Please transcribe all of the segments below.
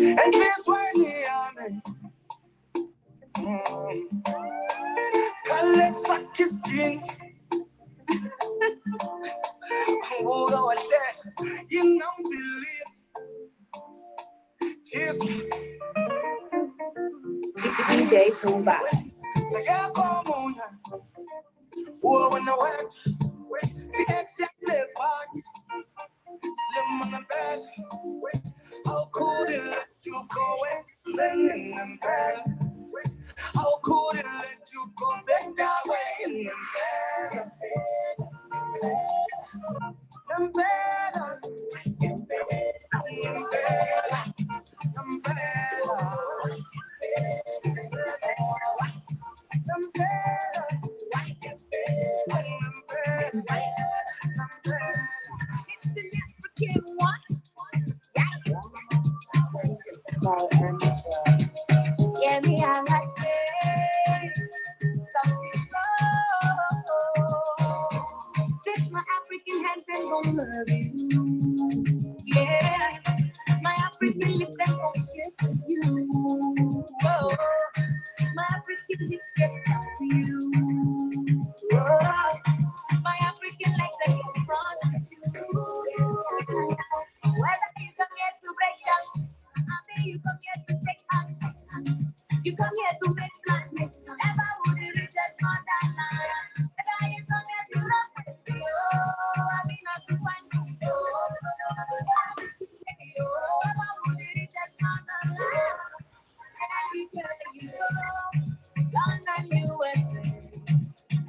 And this way they are me. Kale saki skin. Woga wale. You don't believe. Just DJ Tumba. Take come on. Oh, when I went. The exactly back. Slim on the back. How could it let you go and sling in the bed? How could it let you go back that way in the bed? I'm better. I'm better. I'm better. I'm better. It's an African one. Yeah, me, I like it. Something so. This my African hands and gon' love you. Yeah, my African lips and gon' kiss you. Oh, my African lips get down to you. Oh, my African legs that can run to you. Whether you come here to break down, I mean you come here to take action. You come here to make plans. Never would you reject motherland. Whether you come here to love me, oh, I mean not to find you. Never would you reject motherland. Anywhere you go, London, USA.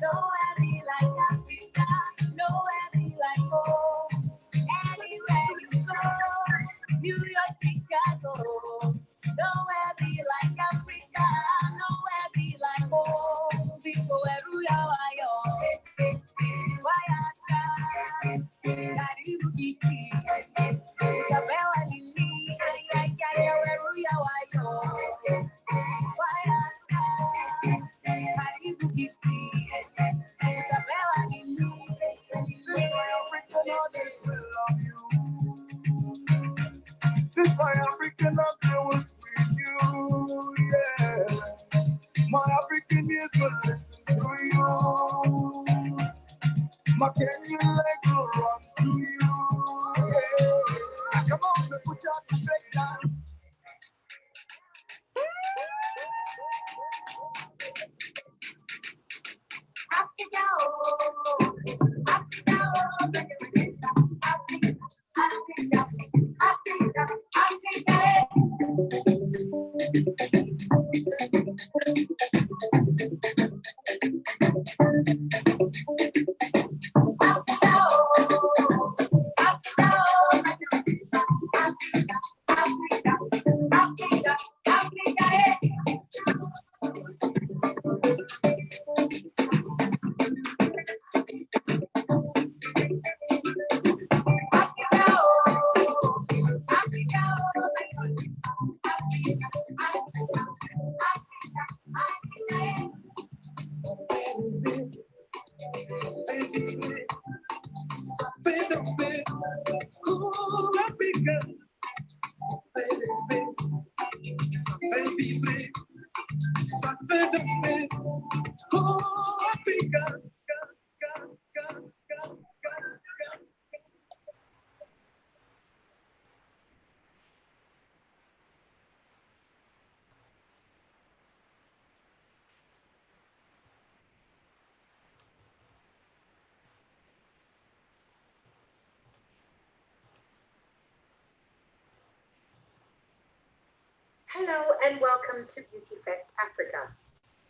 Nowhere be like Africa. Nowhere be like home. Anywhere you go, New York, Chicago. Nowhere be like Africa. Nowhere be like home. People everywhere are young. Why Karibu kiti. Kabewa lili. Everywhere are young. Why Karibu kiti. Kabewa lili. This my African love was with you, yeah. My African ears will listen to you. My Kenyan legs will run to you, yeah. Come on, let's put your back down. Africa, oh, Africa, oh, Africa, Africa, Africa, Africa. Hello and welcome to Beauty Fest Africa,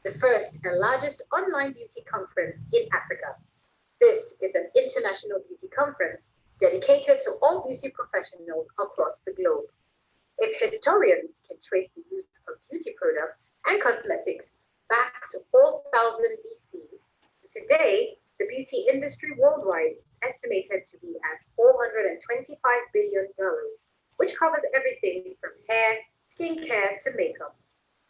the first and largest online beauty conference in Africa. This is an international beauty conference dedicated to all beauty professionals across the globe. If historians can trace the use of beauty products and cosmetics back to 4000 BC, today the beauty industry worldwide is estimated to be at $425 billion, which covers everything from hair, skincare to makeup.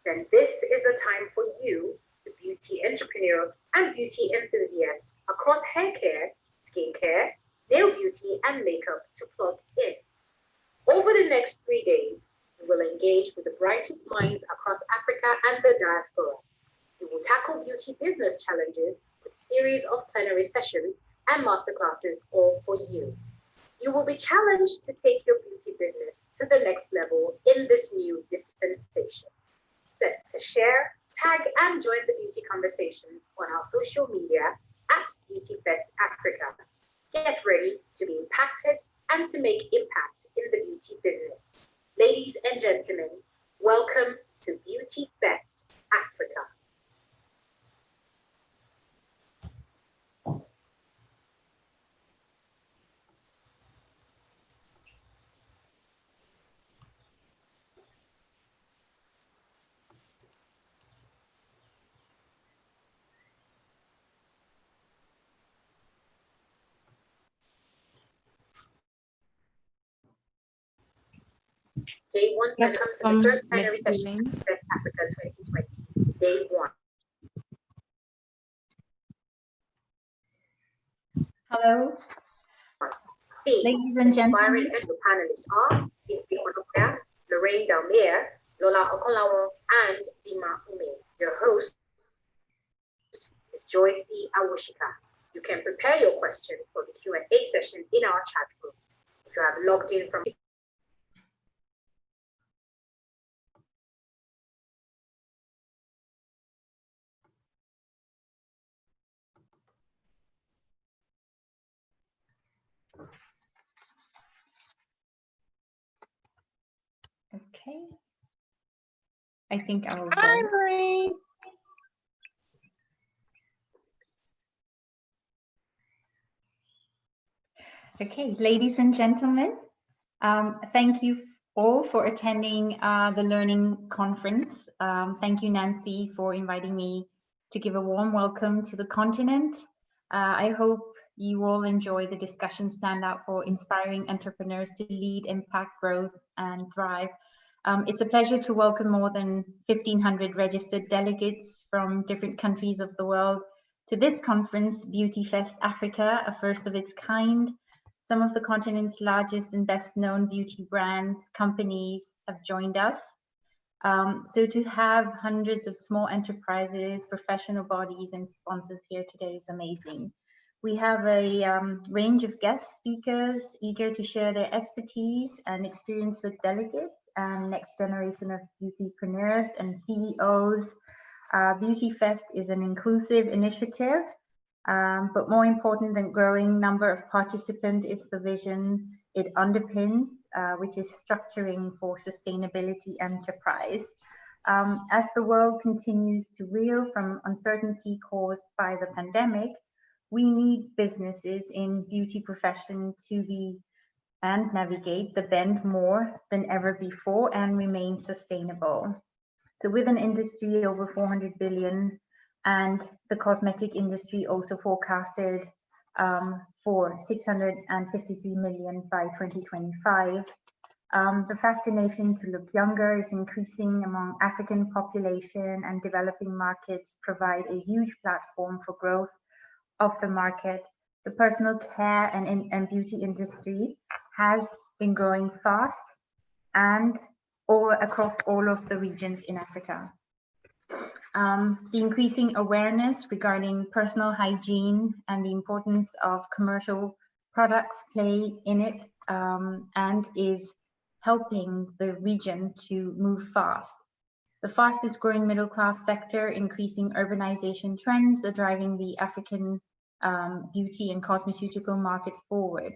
Then this is a time for you, the beauty entrepreneur and beauty enthusiast across hair care, skincare, nail beauty and makeup to plug in. Over the next 3 days, we will engage with the brightest minds across Africa and the diaspora. We will tackle beauty business challenges with a series of plenary sessions and masterclasses all for you. You will be challenged to take your beauty business to the next level in this new dispensation. Set to share, tag, and join the beauty conversations on our social media at Beauty Fest Africa. Get ready to be impacted and to make impact in the beauty business. Ladies and gentlemen, welcome to Beauty Fest Africa. Day one, welcome to the first plenary session of West Africa 2020. Day one. Hello, ladies and gentlemen. And the panelists are Ife Onokia, Lorraine Dalmier, Lola Okonlawon, and Dima Ume. Your host is Joyce Awushika. You can prepare your questions for the Q&A session in our chat rooms. If you have logged in from Okay. I think I will go. Hi, Marie. Okay, ladies and gentlemen, thank you all for attending the Learning Conference. Thank you, Nancy, for inviting me to give a warm welcome to the continent. I hope you all enjoy the discussion stand out for inspiring entrepreneurs to lead, impact, growth, and thrive. It's a pleasure to welcome more than 1,500 registered delegates from different countries of the world to this conference, Beauty Fest Africa, a first of its kind. Some of the continent's largest and best known beauty brands, companies have joined us. So to have hundreds of small enterprises, professional bodies and sponsors here today is amazing. We have a range of guest speakers eager to share their expertise and experience with delegates and next generation of beautypreneurs and CEOs. Beauty Fest is an inclusive initiative, but more important than growing number of participants is the vision it underpins, which is structuring for sustainability enterprise. As the world continues to reel from uncertainty caused by the pandemic, we need businesses in beauty profession to be and navigate the bend more than ever before and remain sustainable. So with an industry over 400 billion and the cosmetic industry also forecasted for 653 million by 2025, the fascination to look younger is increasing among African population, and developing markets provide a huge platform for growth of the market. The personal care and beauty industry has been growing fast and across all of the regions in Africa. The increasing awareness regarding personal hygiene and the importance of commercial products play in it, and is helping the region to move fast. The fastest growing middle class sector, increasing urbanization trends are driving the African beauty and cosmeceutical market forward.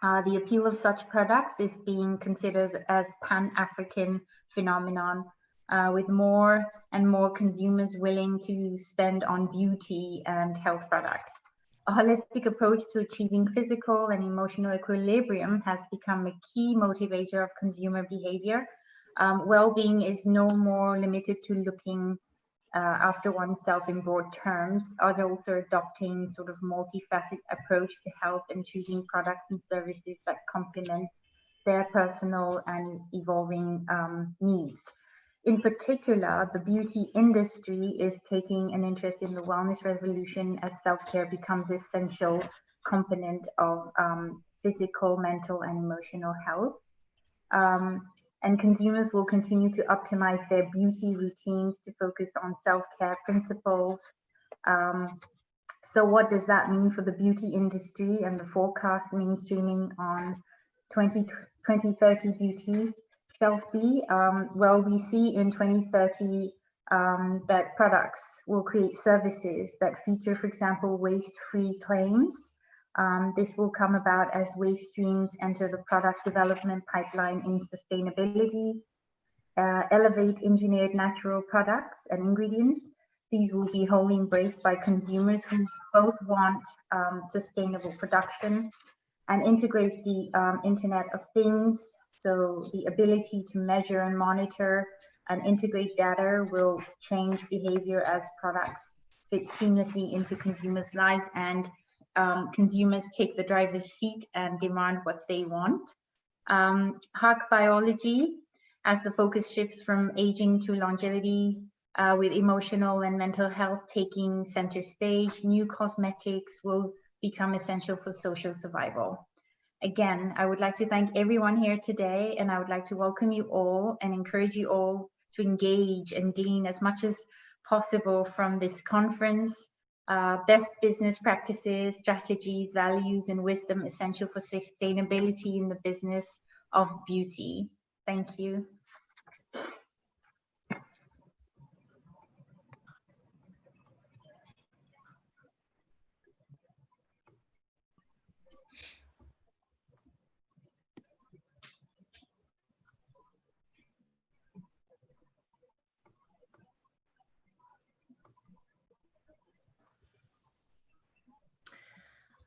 The appeal of such products is being considered as pan-African phenomenon, with more and more consumers willing to spend on beauty and health products. A holistic approach to achieving physical and emotional equilibrium has become a key motivator of consumer behavior. Well-being is no more limited to looking after oneself in broad terms, are also adopting sort of multifaceted approach to health and choosing products and services that complement their personal and evolving needs. In particular, the beauty industry is taking an interest in the wellness revolution as self-care becomes an essential component of physical, mental, and emotional health. And consumers will continue to optimize their beauty routines to focus on self-care principles. So what does that mean for the beauty industry and the forecast mainstreaming on 2030 beauty shelf be? Well, we see in 2030 that products will create services that feature, for example, waste-free claims. This will come about as waste streams enter the product development pipeline in sustainability, elevate engineered natural products and ingredients. These will be wholly embraced by consumers who both want sustainable production and integrate the Internet of Things. So the ability to measure and monitor and integrate data will change behavior as products fit seamlessly into consumers' lives, and consumers take the driver's seat and demand what they want. Hark biology, as the focus shifts from aging to longevity, with emotional and mental health taking center stage, new cosmetics will become essential for social survival. Again, I would like to thank everyone here today, and I would like to welcome you all and encourage you all to engage and glean as much as possible from this conference. Best business practices, strategies, values, and wisdom essential for sustainability in the business of beauty. Thank you.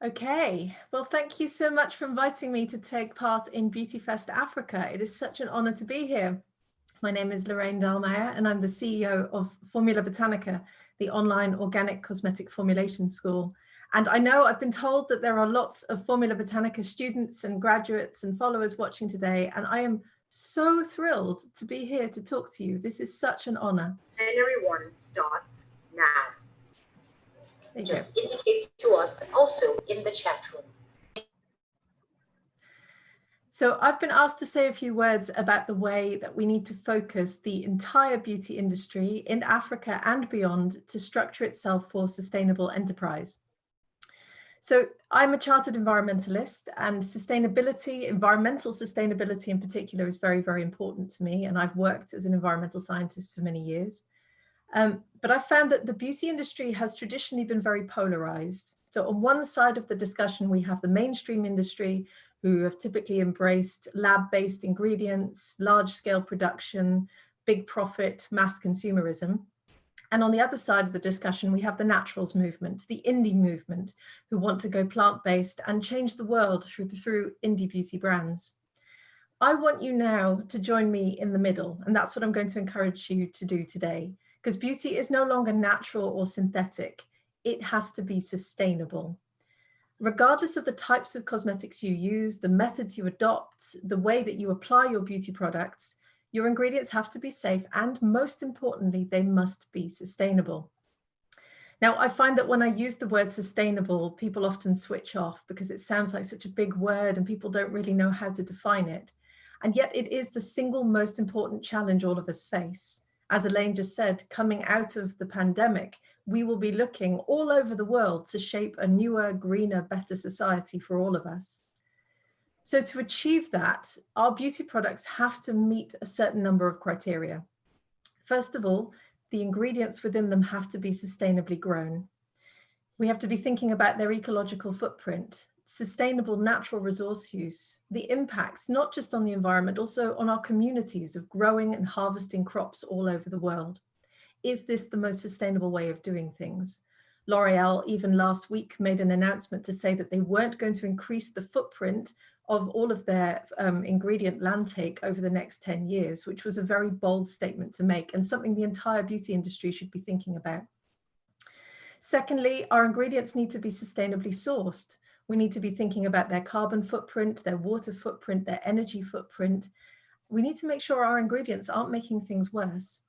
Okay, well, thank you so much for inviting me to take part in Beauty Fest Africa. It is such an honor to be here. My name is Lorraine Dahlmeyer, and I'm the CEO of Formula Botanica, the online organic cosmetic formulation school. And I know I've been told that there are lots of Formula Botanica students and graduates and followers watching today, and I am so thrilled to be here to talk to you. This is such an honor. Plenary 1 starts now. Just go. indicate to us also in the chat room. So I've been asked to say a few words about the way that we need to focus the entire beauty industry in Africa and beyond to structure itself for sustainable enterprise. So I'm a chartered environmentalist, and sustainability, environmental sustainability in particular, is very, very important to me. And I've worked as an environmental scientist for many years. But I've found that the beauty industry has traditionally been very polarized. So on one side of the discussion, we have the mainstream industry, who have typically embraced lab-based ingredients, large-scale production, big profit, mass consumerism. And on the other side of the discussion, we have the naturals movement, the indie movement, who want to go plant-based and change the world through indie beauty brands. I want you now to join me in the middle, and that's what I'm going to encourage you to do today. Because beauty is no longer natural or synthetic. It has to be sustainable. Regardless of the types of cosmetics you use, the methods you adopt, the way that you apply your beauty products, your ingredients have to be safe, and most importantly, they must be sustainable. Now, I find that when I use the word sustainable, people often switch off because it sounds like such a big word and people don't really know how to define it. And yet it is the single most important challenge all of us face. As Elaine just said, coming out of the pandemic, we will be looking all over the world to shape a newer, greener, better society for all of us. So to achieve that, our beauty products have to meet a certain number of criteria. First of all, the ingredients within them have to be sustainably grown. We have to be thinking about their ecological footprint, sustainable natural resource use, the impacts not just on the environment, also on our communities of growing and harvesting crops all over the world. Is this the most sustainable way of doing things? L'Oreal even last week made an announcement to say that they weren't going to increase the footprint of all of their ingredient land take over the next 10 years, which was a very bold statement to make and something the entire beauty industry should be thinking about. Secondly, our ingredients need to be sustainably sourced. We need to be thinking about their carbon footprint, their water footprint, their energy footprint. We need to make sure our ingredients aren't making things worse.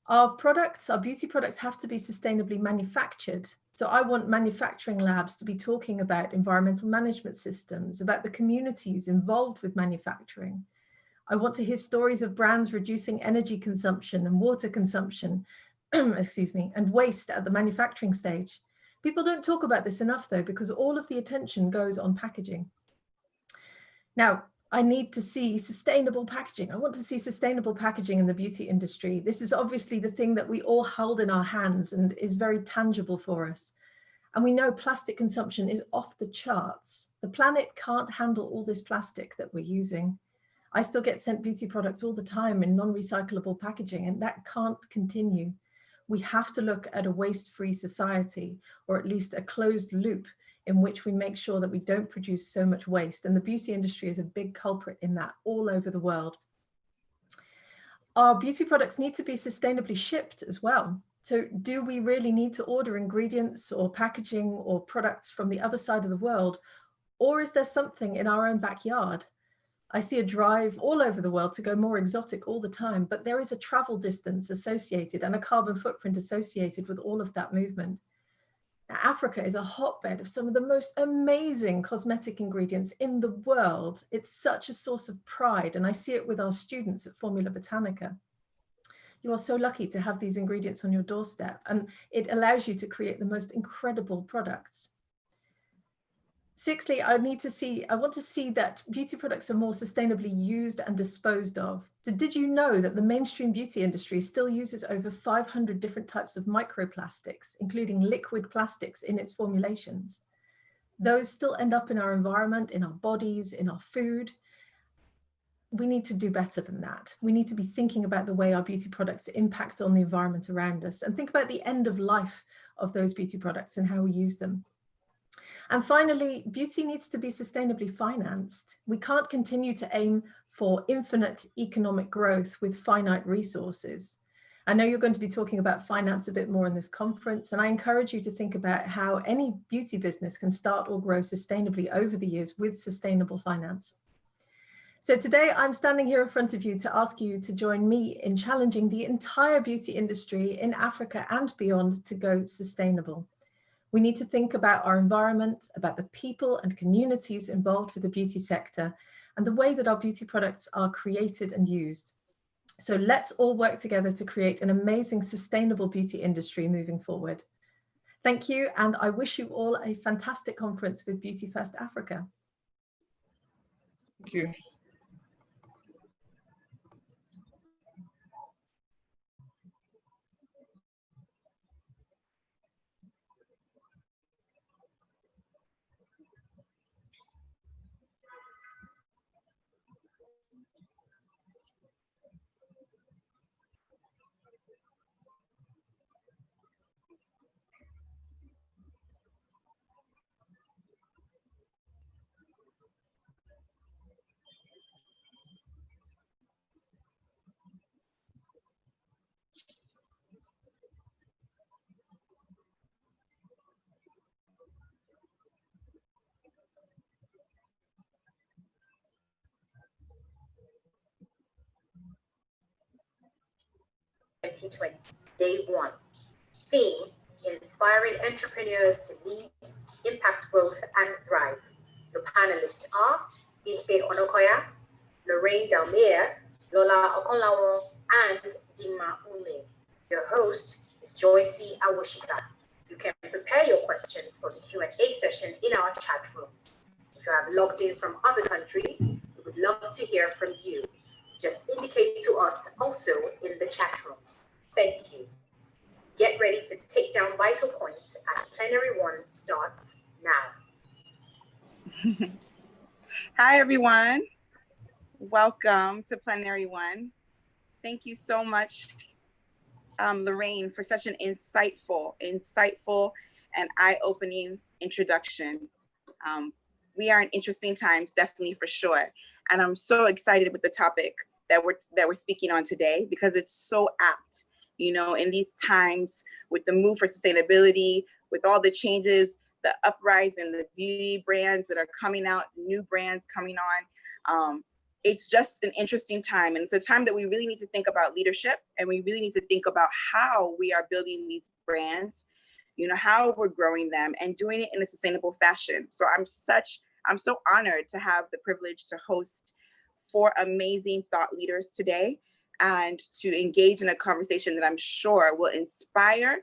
Our products, our beauty products, have to be sustainably manufactured. So I want manufacturing labs to be talking about environmental management systems, about the communities involved with manufacturing. I want to hear stories of brands reducing energy consumption and water consumption, excuse me, and waste at the manufacturing stage. People don't talk about this enough though, because all of the attention goes on packaging. Now, I need to see sustainable packaging. I want to see sustainable packaging in the beauty industry. This is obviously the thing that we all hold in our hands and is very tangible for us. And we know plastic consumption is off the charts. The planet can't handle all this plastic that we're using. I still get sent beauty products all the time in non-recyclable packaging, and that can't continue. We have to look at a waste-free society, or at least a closed loop in which we make sure that we don't produce so much waste. And the beauty industry is a big culprit in that all over the world. Our beauty products need to be sustainably shipped as well. So do we really need to order ingredients or packaging or products from the other side of the world? Or is there something in our own backyard? I see a drive all over the world to go more exotic all the time, but there is a travel distance associated and a carbon footprint associated with all of that movement. Now, Africa is a hotbed of some of the most amazing cosmetic ingredients in the world. It's such a source of pride, and I see it with our students at Formula Botanica. You are so lucky to have these ingredients on your doorstep, and it allows you to create the most incredible products. Sixthly, I want to see that beauty products are more sustainably used and disposed of. So did you know that the mainstream beauty industry still uses over 500 different types of microplastics, including liquid plastics in its formulations? Those still end up in our environment, in our bodies, in our food. We need to do better than that. We need to be thinking about the way our beauty products impact on the environment around us, and think about the end of life of those beauty products and how we use them. And finally, beauty needs to be sustainably financed. We can't continue to aim for infinite economic growth with finite resources. I know you're going to be talking about finance a bit more in this conference, and I encourage you to think about how any beauty business can start or grow sustainably over the years with sustainable finance. So today I'm standing here in front of you to ask you to join me in challenging the entire beauty industry in Africa and beyond to go sustainable. We need to think about our environment, about the people and communities involved with the beauty sector, and the way that our beauty products are created and used. So let's all work together to create an amazing sustainable beauty industry moving forward. Thank you, and I wish you all a fantastic conference with Beauty Fest Africa. Thank you. Day 1. Theme: Inspiring entrepreneurs to lead, impact growth, and thrive. Your panelists are Ife Onokoya, Lorraine Dalmier, Lola Okonlawon, and Dima Ume. Your host is Joycey Awoshika. You can prepare your questions for the Q&A session in our chat rooms. If you have logged in from other countries, we would love to hear from you. Just indicate to us also in the chat room. Thank you. Get ready to take down vital points as Plenary 1 starts now. Hi, everyone. Welcome to Plenary 1. Thank you so much, Lorraine, for such an insightful and eye-opening introduction. We are in interesting times, definitely, for sure. And I'm so excited with the topic that we're speaking on today, because it's so apt. You know, in these times, with the move for sustainability, with all the changes, the uprise in the beauty brands that are coming out, new brands coming on, it's just an interesting time. And it's a time that we really need to think about leadership, and we really need to think about how we are building these brands, you know, how we're growing them and doing it in a sustainable fashion. So I'm so honored to have the privilege to host 4 amazing thought leaders today and to engage in a conversation that I'm sure will inspire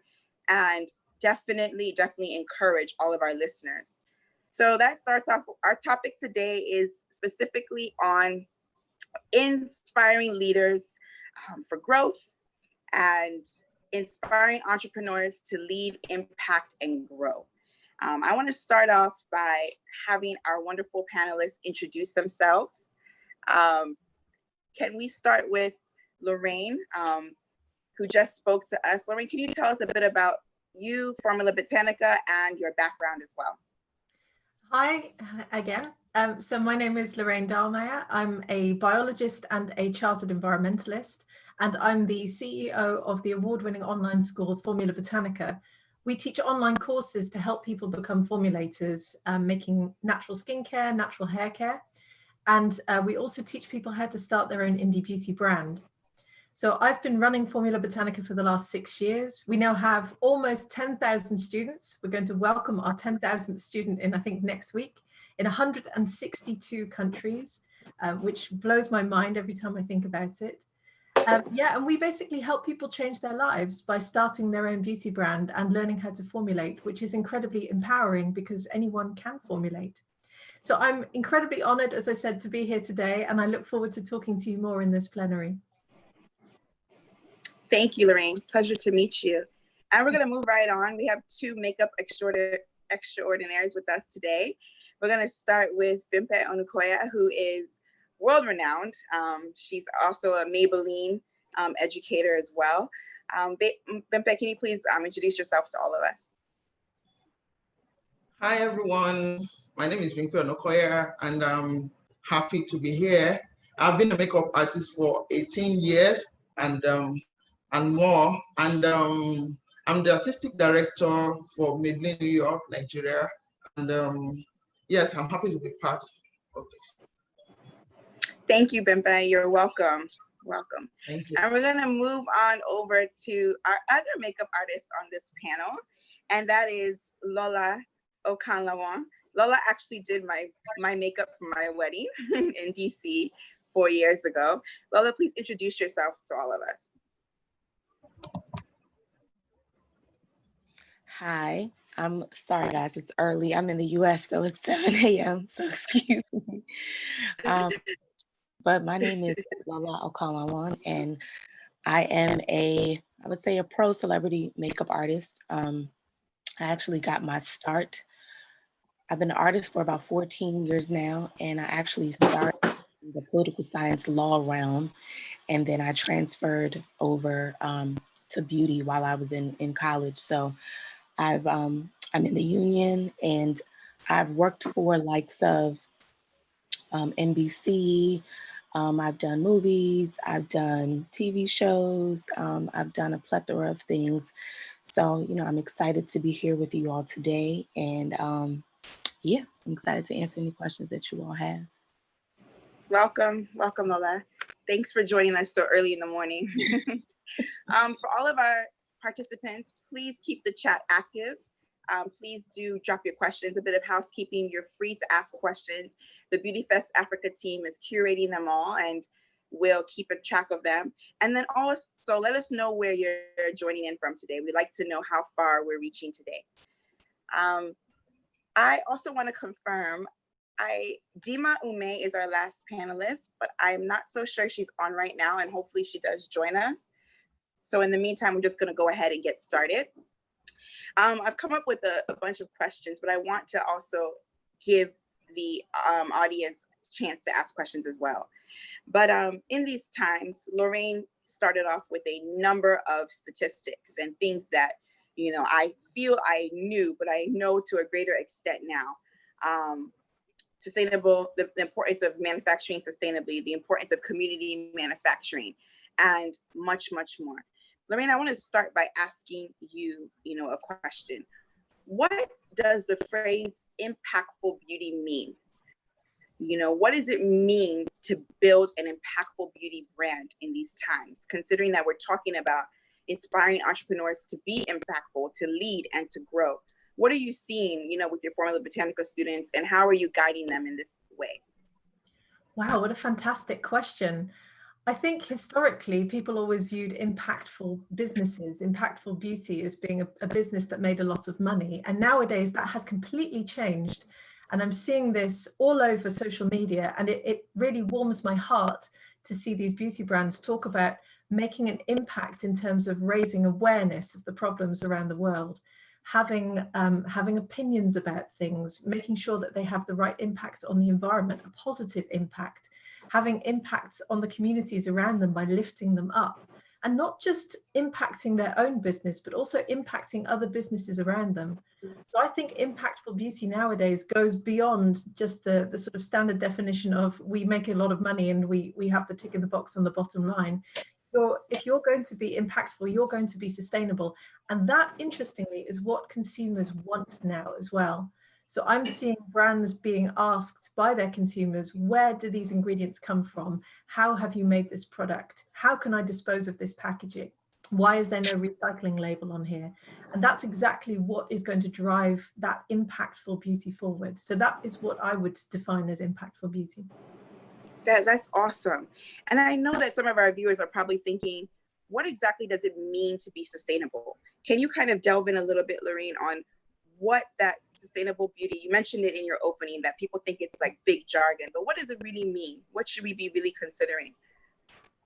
and definitely encourage all of our listeners. So that starts off, our topic today is specifically on inspiring leaders for growth and inspiring entrepreneurs to lead, impact, and grow. I want to start off by having our wonderful panelists introduce themselves. Can we start with Lorraine, who just spoke to us? Lorraine, can you tell us a bit about you, Formula Botanica, and your background as well? Hi again. So my name is Lorraine Dahlmeyer. I'm a biologist and a chartered environmentalist, and I'm the CEO of the award-winning online school Formula Botanica. We teach online courses to help people become formulators, making natural skincare, natural hair care. And we also teach people how to start their own indie beauty brand. So I've been running Formula Botanica for the last 6 years. We now have almost 10,000 students. We're going to welcome our 10,000th student in, I think, next week, in 162 countries, which blows my mind every time I think about it. Yeah, and we basically help people change their lives by starting their own beauty brand and learning how to formulate, which is incredibly empowering because anyone can formulate. So I'm incredibly honored, as I said, to be here today, and I look forward to talking to you more in this plenary. Thank you, Lorraine. Pleasure to meet you. And we're going to move right on. We have 2 makeup extraordinaires with us today. We're going to start with Bimpe Onukoya, who is world-renowned. She's also a Maybelline educator as well. Bimpe, can you please introduce yourself to all of us? Hi, everyone. My name is Bimpe Onukoya, and I'm happy to be here. I've been a makeup artist for 18 years and more. And I'm the artistic director for Maybelline New York, Nigeria. And yes, I'm happy to be part of this. Thank you, Bimpe. You're welcome. Welcome. Thank you. And we're going to move on over to our other makeup artist on this panel, and that is Lola Okanlawan. Lola actually did my makeup for my wedding in DC 4 years ago. Lola, please introduce yourself to all of us. Hi, I'm sorry guys, it's early. I'm in the US, so it's 7 a.m., so excuse me. But my name is Lola Okanlawan, and I am I would say a pro celebrity makeup artist. I actually got my start. I've been an artist for about 14 years now, and I actually started in the political science law realm, and then I transferred over to beauty while I was in college. So I'm in the union, and I've worked for likes of NBC. I've done movies, I've done TV shows, I've done a plethora of things. So, you know, I'm excited to be here with you all today. And yeah, I'm excited to answer any questions that you all have. Welcome, welcome, Lola. Thanks for joining us so early in the morning. For all of our participants, please keep the chat active. Please do drop your questions. A bit of housekeeping, you're free to ask questions. The Beauty Fest Africa team is curating them all, and we'll keep a track of them. And then also let us know where you're joining in from today. We'd like to know how far we're reaching today. I also want to confirm, Dima Ume is our last panelist, but I'm not so sure she's on right now, and hopefully she does join us. So in the meantime, we're just going to go ahead and get started. I've come up with a bunch of questions, but I want to also give the audience a chance to ask questions as well. But in these times, Lorraine started off with a number of statistics and things that, you know, I feel I knew, but I know to a greater extent now. Sustainable, the importance of manufacturing sustainably, the importance of community manufacturing, and much, much more. Lorraine, I want to start by asking you, a question. What does the phrase impactful beauty mean? What does it mean to build an impactful beauty brand in these times, considering that we're talking about inspiring entrepreneurs to be impactful, to lead, and to grow? What are you seeing, with your Formula Botanica students, and how are you guiding them in this way? Wow, what a fantastic question. I think historically people always viewed impactful businesses, impactful beauty as being a business that made a lot of money. And nowadays that has completely changed. And I'm seeing this all over social media, and it really warms my heart to see these beauty brands talk about making an impact in terms of raising awareness of the problems around the world, having opinions about things, making sure that they have the right impact on the environment, a positive impact, having impacts on the communities around them by lifting them up, and not just impacting their own business, but also impacting other businesses around them. So I think impactful beauty nowadays goes beyond just the sort of standard definition of we make a lot of money and we have the tick in the box on the bottom line. If you're going to be impactful, you're going to be sustainable. And that, interestingly, is what consumers want now as well. So I'm seeing brands being asked by their consumers, where do these ingredients come from? How have you made this product? How can I dispose of this packaging? Why is there no recycling label on here? And that's exactly what is going to drive that impactful beauty forward. So that is what I would define as impactful beauty. That's awesome. And I know that some of our viewers are probably thinking, what exactly does it mean to be sustainable? Can you kind of delve in a little bit, Lorraine, on what that sustainable beauty, you mentioned it in your opening, that people think it's like big jargon, but what does it really mean? What should we be really considering?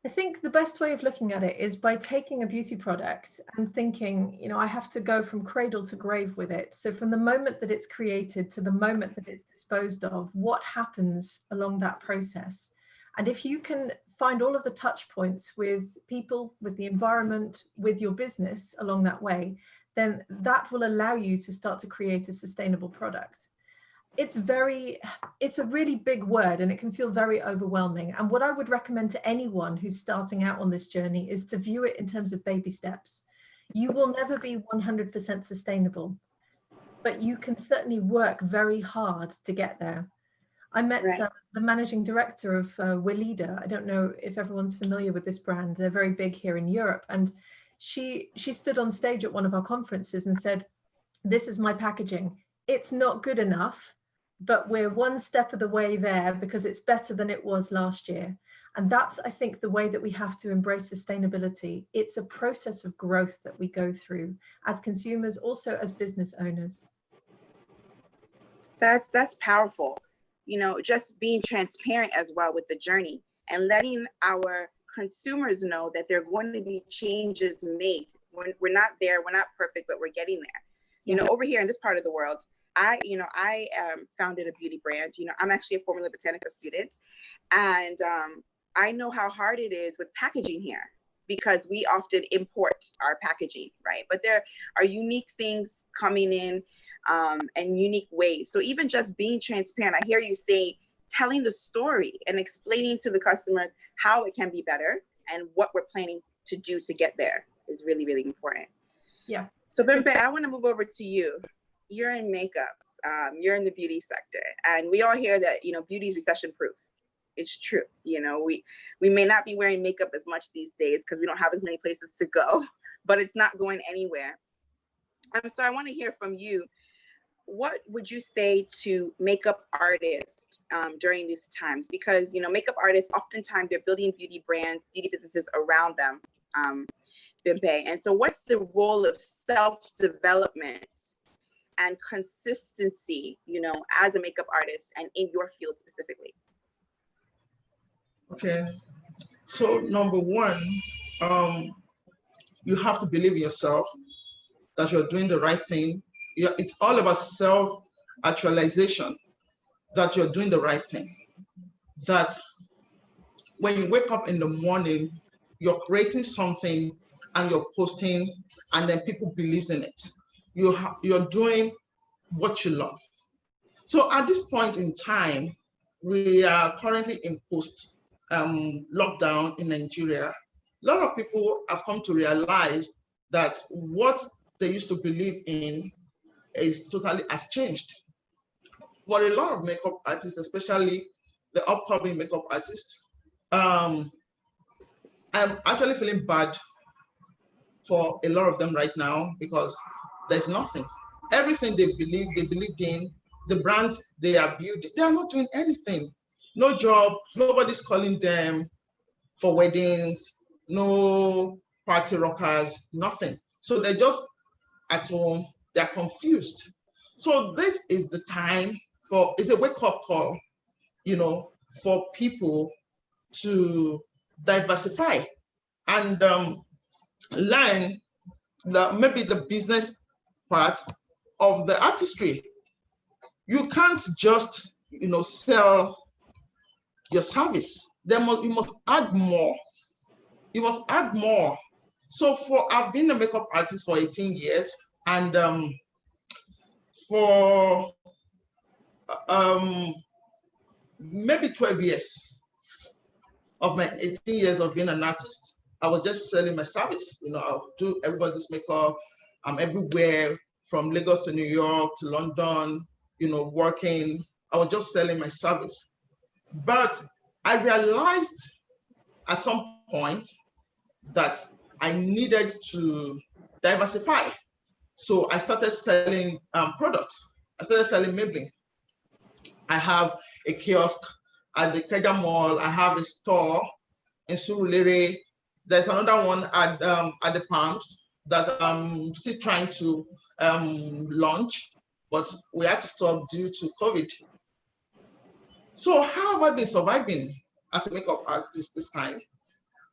I think the best way of looking at it is by taking a beauty product and thinking, you know, I have to go from cradle to grave with it. So from the moment that it's created to the moment that it's disposed of, what happens along that process? And if you can find all of the touch points with people, with the environment, with your business along that way, then that will allow you to start to create a sustainable product. It's a really big word and it can feel very overwhelming. And what I would recommend to anyone who's starting out on this journey is to view it in terms of baby steps. You will never be 100% sustainable, but you can certainly work very hard to get there. I met the managing director of Weleda. I don't know if everyone's familiar with this brand. They're very big here in Europe. And she stood on stage at one of our conferences and said, "This is my packaging. It's not good enough, but we're one step of the way there because it's better than it was last year." And that's, I think, the way that we have to embrace sustainability. It's a process of growth that we go through as consumers, also as business owners. That's powerful. You know, just being transparent as well with the journey and letting our consumers know that there are going to be changes made. We're not there, we're not perfect, but we're getting there. You know, over here in this part of the world, I founded a beauty brand. You know, I'm actually a Formula Botanica student, and I know how hard it is with packaging here because we often import our packaging, right? But there are unique things coming in and unique ways. So even just being transparent, I hear you say, telling the story and explaining to the customers how it can be better and what we're planning to do to get there is really, really important. Yeah. So Bimpe, I want to move over to you. You're in makeup, you're in the beauty sector, and we all hear that, you know, beauty is recession proof. It's true. You know, we may not be wearing makeup as much these days because we don't have as many places to go, but it's not going anywhere. So I want to hear from you. What would you say to makeup artists during these times? Because, you know, makeup artists, oftentimes they're building beauty brands, beauty businesses around them, Bimpe. And so what's the role of self-development and consistency, you know, as a makeup artist and in your field specifically? Okay, so number one, you have to believe in yourself that you're doing the right thing. It's all about self-actualization, that you're doing the right thing. That when you wake up in the morning, you're creating something and you're posting, and then people believe in it. You're doing what you love. So at this point in time, we are currently in post lockdown in Nigeria. A lot of people have come to realize that what they used to believe in is totally has changed. For a lot of makeup artists, especially the upcoming makeup artists, I'm actually feeling bad for a lot of them right now because there's nothing. Everything they believed in, the brands they are building, they are not doing anything. no job, nobody's calling them for weddings, no party rockers, nothing. So they're just at home, they're confused. So this is the time for, it's a wake-up call, you know, for people to diversify and learn maybe the business part of the artistry. You can't just, you know, sell your service. You must add more. You must add more. So I've been a makeup artist for 18 years, and for maybe 12 years of my 18 years of being an artist, I was just selling my service. You know, I'll do everybody's makeup. I'm everywhere from Lagos to New York to London, you know, working. I was just selling my service. But I realized at some point that I needed to diversify. So I started selling products. I started selling Maybelline. I have a kiosk at the Keja Mall. I have a store in Surulere. There's another one at the Palms that I'm still trying to launch, but we had to stop due to COVID. So how have I been surviving as a makeup artist this time?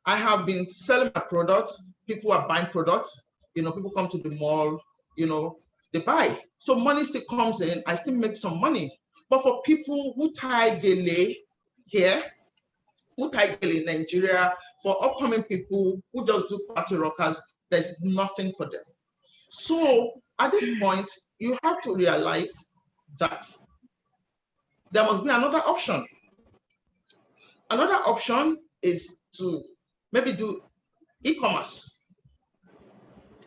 I have been selling my products. People are buying products. You know, people come to the mall, you know, they buy. So money still comes in. I still make some money. But for people who tie gele here, who tie gele in Nigeria, for upcoming people who just do party rockers, there's nothing for them. So at this point, you have to realize that there must be another option. Another option is to maybe do e-commerce.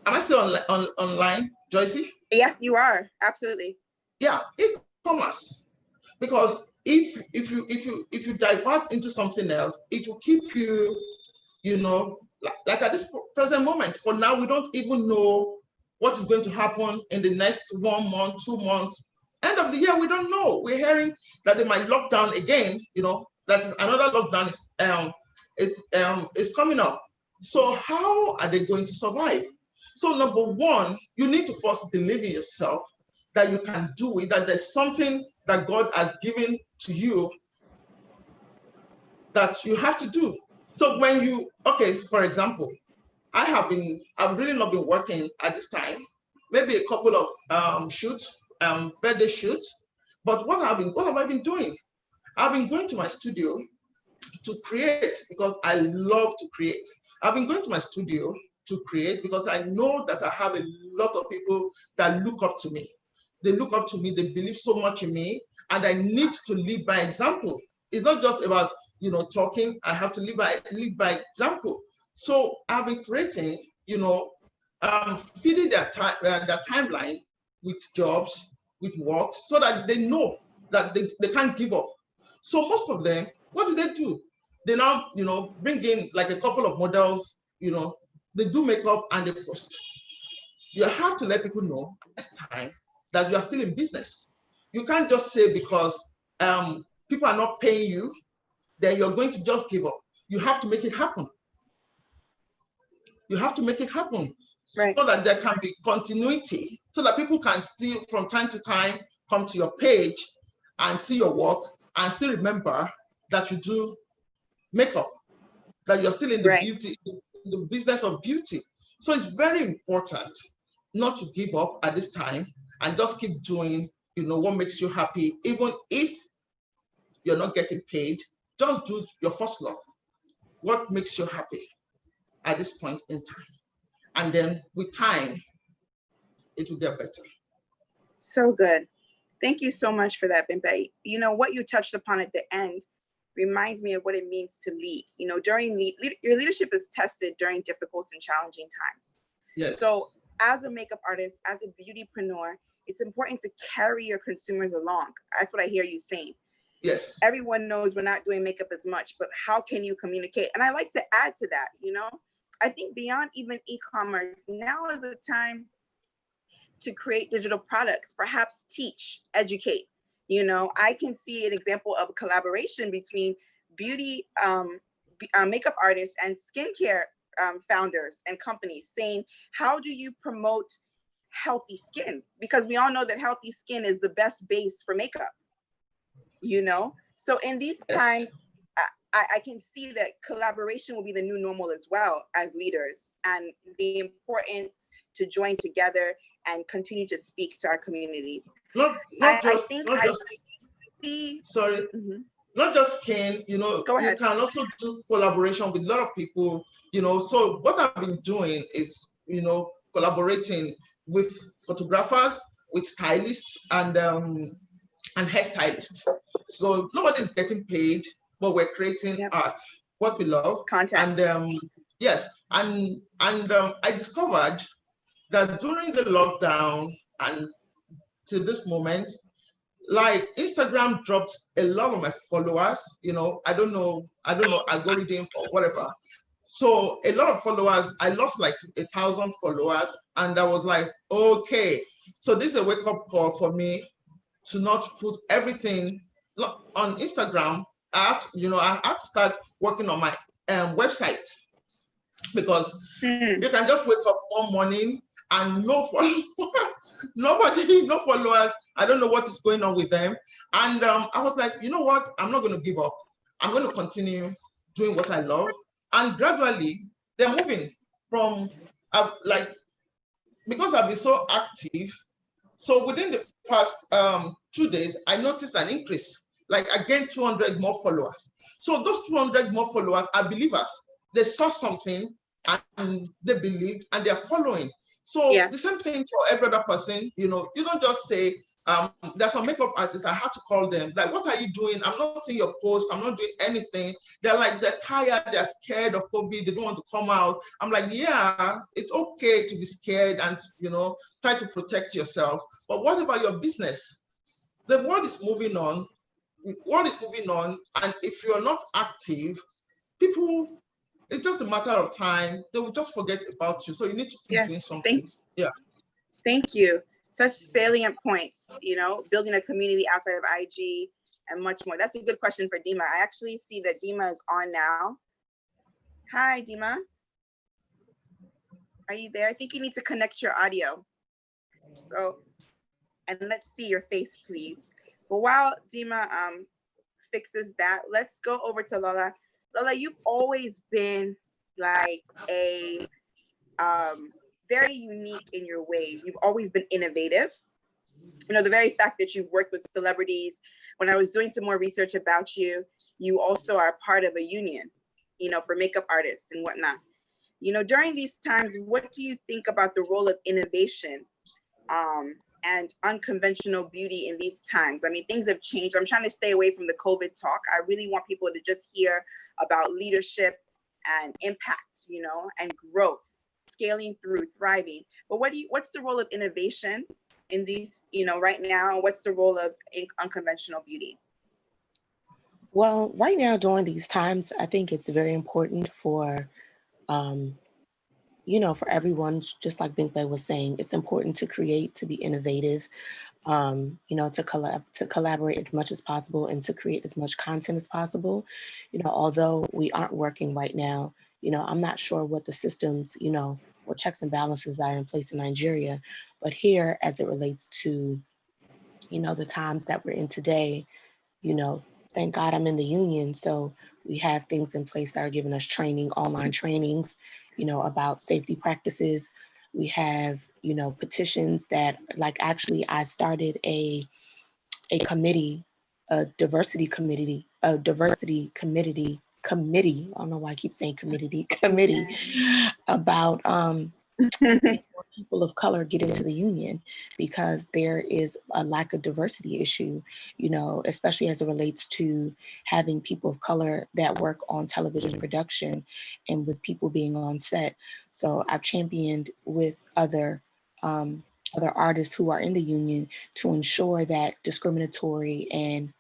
Am I still online, Joycey? Yes, you are. Absolutely. Yeah, e-commerce. Because if you divert into something else, it will keep you, you know, like at this present moment. For now, we don't even know what is going to happen in the next 1 month, 2 months. End of the year, we don't know. We're hearing that they might lock down again. You know, that is another lockdown is coming up. So how are they going to survive? So number one, you need to first believe in yourself that you can do it, that there's something that God has given to you that you have to do. So when you, okay, for example, I've really not been working at this time, maybe a couple of shoots, birthday shoots, but what have I been doing? I've been going to my studio to create because I love to create. I've been going to my studio to create because I know that I have a lot of people that look up to me. They look up to me, they believe so much in me, and I need to lead by example. It's not just about, you know, talking, I have to lead by example. So I've been creating, you know, feeding their timeline with jobs, with work, so that they know that they can't give up. So most of them, what do? They now, you know, bring in like a couple of models, you know, they do makeup and they post. You have to let people know next time that you are still in business. You can't just say because people are not paying you, then you're going to just give up. You have to make it happen. You have to make it happen, right, so that there can be continuity, so that people can still from time to time come to your page and see your work and still remember that you do makeup, that you're still in the right beauty, in the business of beauty. So it's very important not to give up at this time and just keep doing, you know, what makes you happy. Even if you're not getting paid, just do your first love. What makes you happy at this point in time? And then with time, it will get better. So good. Thank you so much for that, Bimpe. You know, what you touched upon at the end reminds me of what it means to lead. You know, your leadership is tested during difficult and challenging times. Yes. So as a makeup artist, as a beautypreneur, it's important to carry your consumers along. That's what I hear you saying. Yes. Everyone knows we're not doing makeup as much, but how can you communicate? And I like to add to that, you know, I think beyond even e-commerce, now is the time to create digital products, perhaps teach, educate. You know, I can see an example of a collaboration between beauty makeup artists and skincare founders and companies saying, how do you promote healthy skin? Because we all know that healthy skin is the best base for makeup, you know? So in these times, I can see that collaboration will be the new normal as well as leaders, and the importance to join together and continue to speak to our community. Not just skin, you know, you can also do collaboration with a lot of people, you know. So what I've been doing is, you know, collaborating with photographers, with stylists and hairstylists. So nobody's getting paid, but we're creating art, what we love. Content. And yes, and I discovered that during the lockdown and to this moment, like Instagram dropped a lot of my followers, you know, I don't know, algorithm or whatever. So a lot of followers, I lost like 1,000 followers, and I was like, okay, so this is a wake up call for me to not put everything on Instagram. I have to start working on my website, because you can just wake up one morning and no followers, no followers. I don't know what is going on with them. And I was like, you know what? I'm not going to give up. I'm going to continue doing what I love. And gradually, they're moving from, because I've been so active. So within the past 2 days, I noticed an increase. Like I gained 200 more followers. So those 200 more followers are believers. They saw something and they believed and they're following. So the same thing for every other person, you know, you don't just say, there's some makeup artists, I had to call them, like, what are you doing? I'm not seeing your post, I'm not doing anything. They're like, they're tired, they're scared of COVID, they don't want to come out. I'm like, yeah, it's okay to be scared and, you know, try to protect yourself. But what about your business? The world is moving on. And if you're not active, people, it's just a matter of time. They will just forget about you. So you need to keep doing something. Thank you. Such salient points, you know, building a community outside of IG and much more. That's a good question for Dima. I actually see that Dima is on now. Hi, Dima. Are you there? I think you need to connect your audio. So, and let's see your face, please. But while Dima fixes that, let's go over to Lola. Lola, you've always been like a very unique in your ways. You've always been innovative. You know, the very fact that you've worked with celebrities, when I was doing some more research about you, you also are part of a union, you know, for makeup artists and whatnot. You know, during these times, what do you think about the role of innovation and unconventional beauty in these times? I mean, things have changed. I'm trying to stay away from the COVID talk. I really want people to just hear about leadership and impact, you know, and growth, scaling through, thriving. But what's the role of innovation in these, you know, right now? What's the role of unconventional beauty? Well, right now during these times, I think it's very important for, you know, for everyone, just like Binkwe was saying, it's important to create, to be innovative, you know, to collaborate as much as possible and to create as much content as possible. You know, although we aren't working right now, you know, I'm not sure what the systems, you know, or checks and balances are in place in Nigeria, but here, as it relates to, you know, the times that we're in today, you know, thank God I'm in the union. So we have things in place that are giving us training, online trainings, you know, about safety practices. We have, you know, petitions that, like, actually I started a committee, a diversity committee. I don't know why I keep saying committee about people of color get into the union, because there is a lack of diversity issue, you know, especially as it relates to having people of color that work on television production and with people being on set. So I've championed with other artists who are in the union to ensure that discriminatory and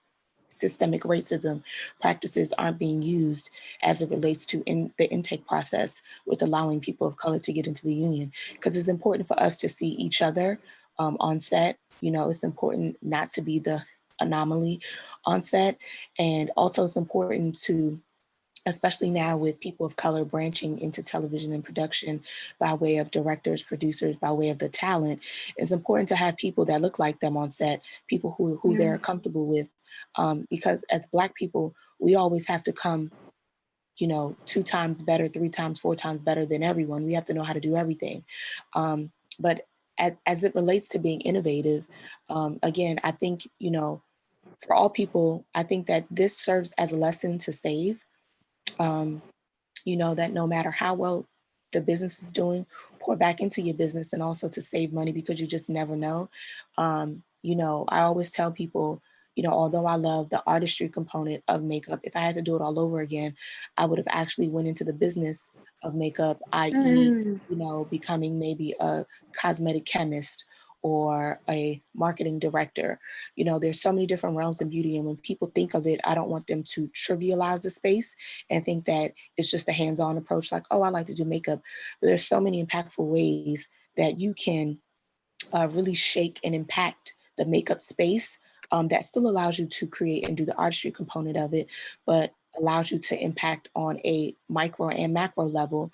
systemic racism practices aren't being used as it relates to the intake process with allowing people of color to get into the union. Because it's important for us to see each other on set. You know, it's important not to be the anomaly on set. And also it's important to, especially now with people of color branching into television and production by way of directors, producers, by way of the talent, it's important to have people that look like them on set, people who they're comfortable with. Because as Black people, we always have to come, you know, 2 times better, 3 times, 4 times better than everyone. We have to know how to do everything. But as it relates to being innovative, again, I think, you know, for all people, I think that this serves as a lesson to save. You know, that no matter how well the business is doing, pour back into your business, and also to save money, because you just never know. You know, I always tell people, you know, although I love the artistry component of makeup, if I had to do it all over again, I would have actually went into the business of makeup, i.e., you know, becoming maybe a cosmetic chemist or a marketing director. You know, there's so many different realms in beauty. And when people think of it, I don't want them to trivialize the space and think that it's just a hands-on approach, like, oh, I like to do makeup. But there's so many impactful ways that you can really shake and impact the makeup space, that still allows you to create and do the artistry component of it, but allows you to impact on a micro and macro level,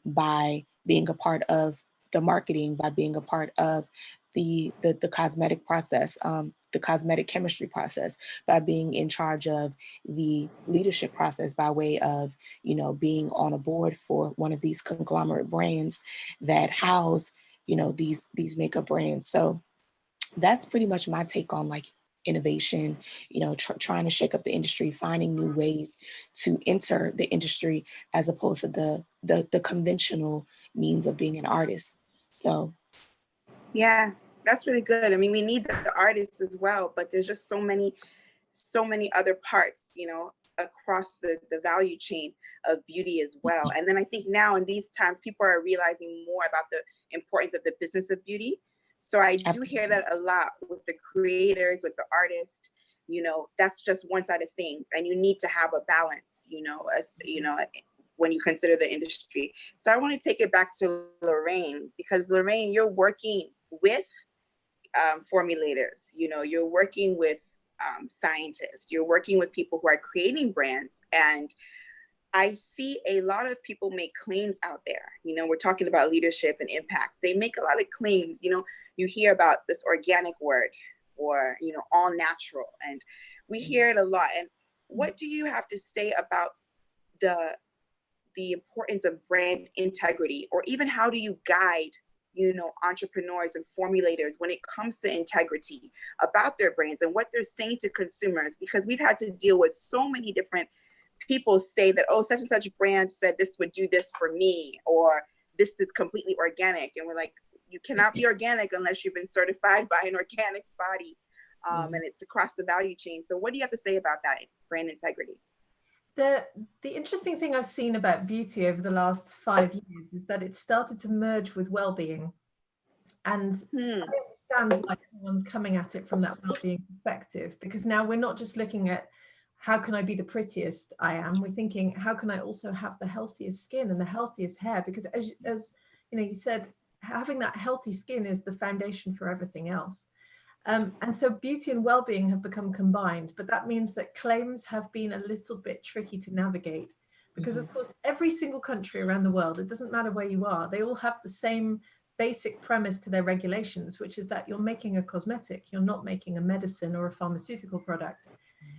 by being a part of the marketing, by being a part of the cosmetic process, the cosmetic chemistry process, by being in charge of the leadership process by way of, you know, being on a board for one of these conglomerate brands that house, you know, these makeup brands. So that's pretty much my take on like innovation, you know, trying to shake up the industry, finding new ways to enter the industry as opposed to the conventional means of being an artist. So yeah, that's really good. I mean, we need the artists as well, but there's just so many other parts, you know, across the value chain of beauty as well. And then I think now in these times, people are realizing more about the importance of the business of beauty. So I do hear that a lot with the creators, with the artists. You know, that's just one side of things, and you need to have a balance, you know, as you know, when you consider the industry. So I want to take it back to Lorraine, because Lorraine, you're working with formulators, you know, you're working with scientists, you're working with people who are creating brands. And I see a lot of people make claims out there. You know, we're talking about leadership and impact. They make a lot of claims. You know, you hear about this organic word, or, you know, all natural. And we hear it a lot. And what do you have to say about the importance of brand integrity, or even how do you guide, you know, entrepreneurs and formulators when it comes to integrity about their brands and what they're saying to consumers? Because we've had to deal with so many different people say that, oh, such and such brand said this would do this for me, or this is completely organic. And we're like, you cannot be organic unless you've been certified by an organic body. And it's across the value chain. So what do you have to say about that brand integrity? The interesting thing I've seen about beauty over the last 5 years is that it started to merge with well-being. And I understand why everyone's coming at it from that well-being perspective, because now we're not just looking at how can I be the prettiest I am, we're thinking, how can I also have the healthiest skin and the healthiest hair? Because as you know, you said, having that healthy skin is the foundation for everything else. And so beauty and well-being have become combined, but that means that claims have been a little bit tricky to navigate, because of course, every single country around the world, it doesn't matter where you are, they all have the same basic premise to their regulations, which is that you're making a cosmetic, you're not making a medicine or a pharmaceutical product.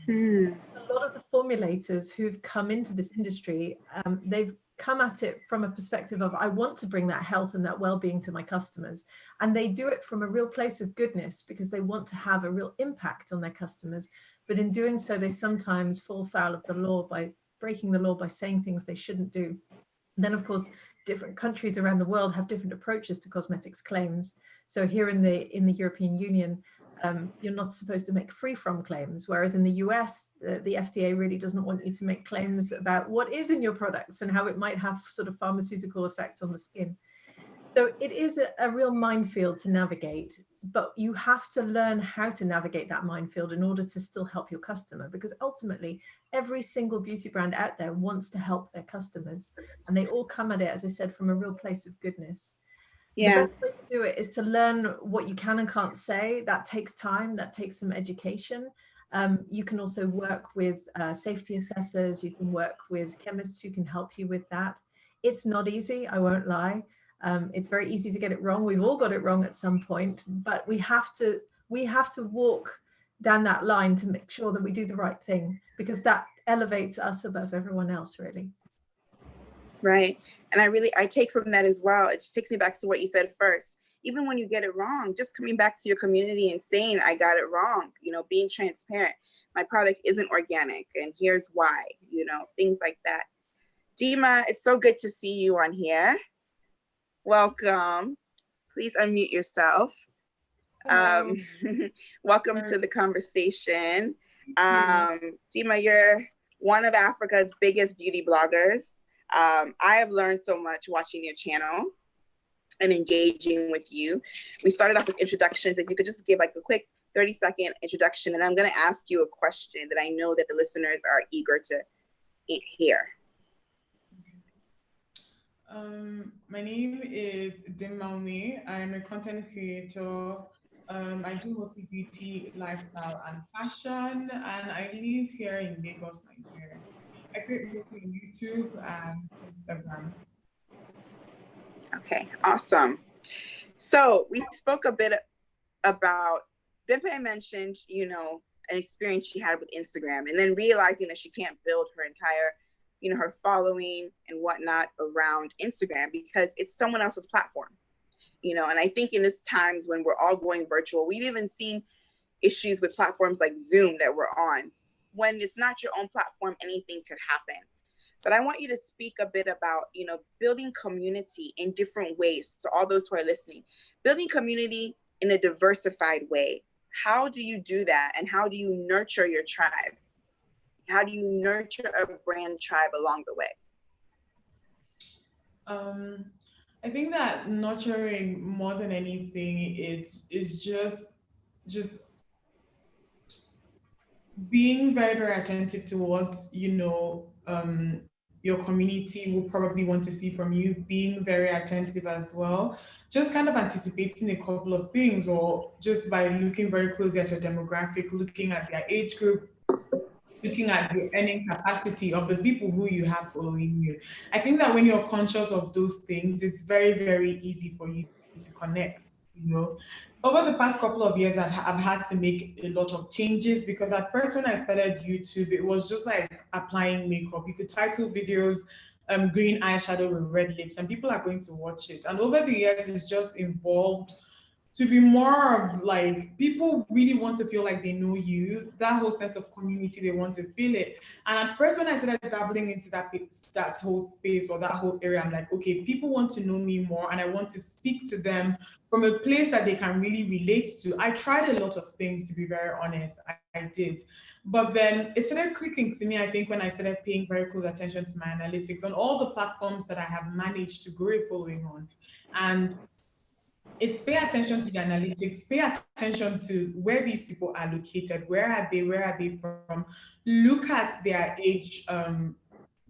A lot of the formulators who've come into this industry, they've come at it from a perspective of, I want to bring that health and that well-being to my customers. And they do it from a real place of goodness, because they want to have a real impact on their customers. But in doing so, they sometimes fall foul of the law by breaking the law by saying things they shouldn't do. Then, of course, different countries around the world have different approaches to cosmetics claims. So here in the European Union, you're not supposed to make free-from claims, whereas in the US, the FDA really doesn't want you to make claims about what is in your products and how it might have sort of pharmaceutical effects on the skin. So it is a real minefield to navigate, but you have to learn how to navigate that minefield in order to still help your customer, because ultimately every single beauty brand out there wants to help their customers, and they all come at it, as I said, from a real place of goodness. The best way to do it is to learn what you can and can't say. That takes time, that takes some education. You can also work with safety assessors, you can work with chemists who can help you with that. It's not easy, I won't lie. It's very easy to get it wrong. We've all got it wrong at some point, but we have to walk down that line to make sure that we do the right thing, because that elevates us above everyone else, really. Right. And I take from that as well. It just takes me back to what you said first. Even when you get it wrong, just coming back to your community and saying, I got it wrong, being transparent. My product isn't organic and here's why, things like that. Dima, it's so good to see you on here. Welcome. Please unmute yourself. Welcome to the conversation. Dima, you're one of Africa's biggest beauty bloggers. I have learned so much watching your channel and engaging with you. We started off with introductions. If you could just give like a quick 30-second introduction, and I'm going to ask you a question that I know that the listeners are eager to hear. My name is Dimmaumi. I'm a content creator. I do mostly beauty, lifestyle, and fashion, and I live here in Lagos, Nigeria. I create mostly on YouTube and Instagram. Okay, awesome. So we spoke a bit about, Bimpe mentioned, an experience she had with Instagram, and then realizing that she can't build her entire, her following and whatnot around Instagram because it's someone else's platform, and I think in this times when we're all going virtual, we've even seen issues with platforms like Zoom that we're on. When it's not your own platform, anything could happen. But I want you to speak a bit about, building community in different ways. So all those who are listening, building community in a diversified way. How do you do that? And how do you nurture your tribe? How do you nurture a brand tribe along the way? I think that nurturing more than anything, is just being very, very attentive to what, your community will probably want to see from you, being very attentive as well, just kind of anticipating a couple of things, or just by looking very closely at your demographic, looking at their age group, looking at the earning capacity of the people who you have following you. I think that when you're conscious of those things, it's very, very easy for you to connect. Over the past couple of years, I've had to make a lot of changes, because at first when I started YouTube, it was just like applying makeup. You could title videos green eyeshadow with red lips, and people are going to watch it. And over the years, it's just evolved to be more of like, people really want to feel like they know you, that whole sense of community, they want to feel it. And at first when I started dabbling into that whole space or that whole area, I'm like, okay, people want to know me more, and I want to speak to them from a place that they can really relate to. I tried a lot of things, to be very honest, I did. But then it started clicking to me, I think, when I started paying very close attention to my analytics on all the platforms that I have managed to grow a following on. And it's pay attention to the analytics, pay attention to where these people are located, where are they from, look at their age,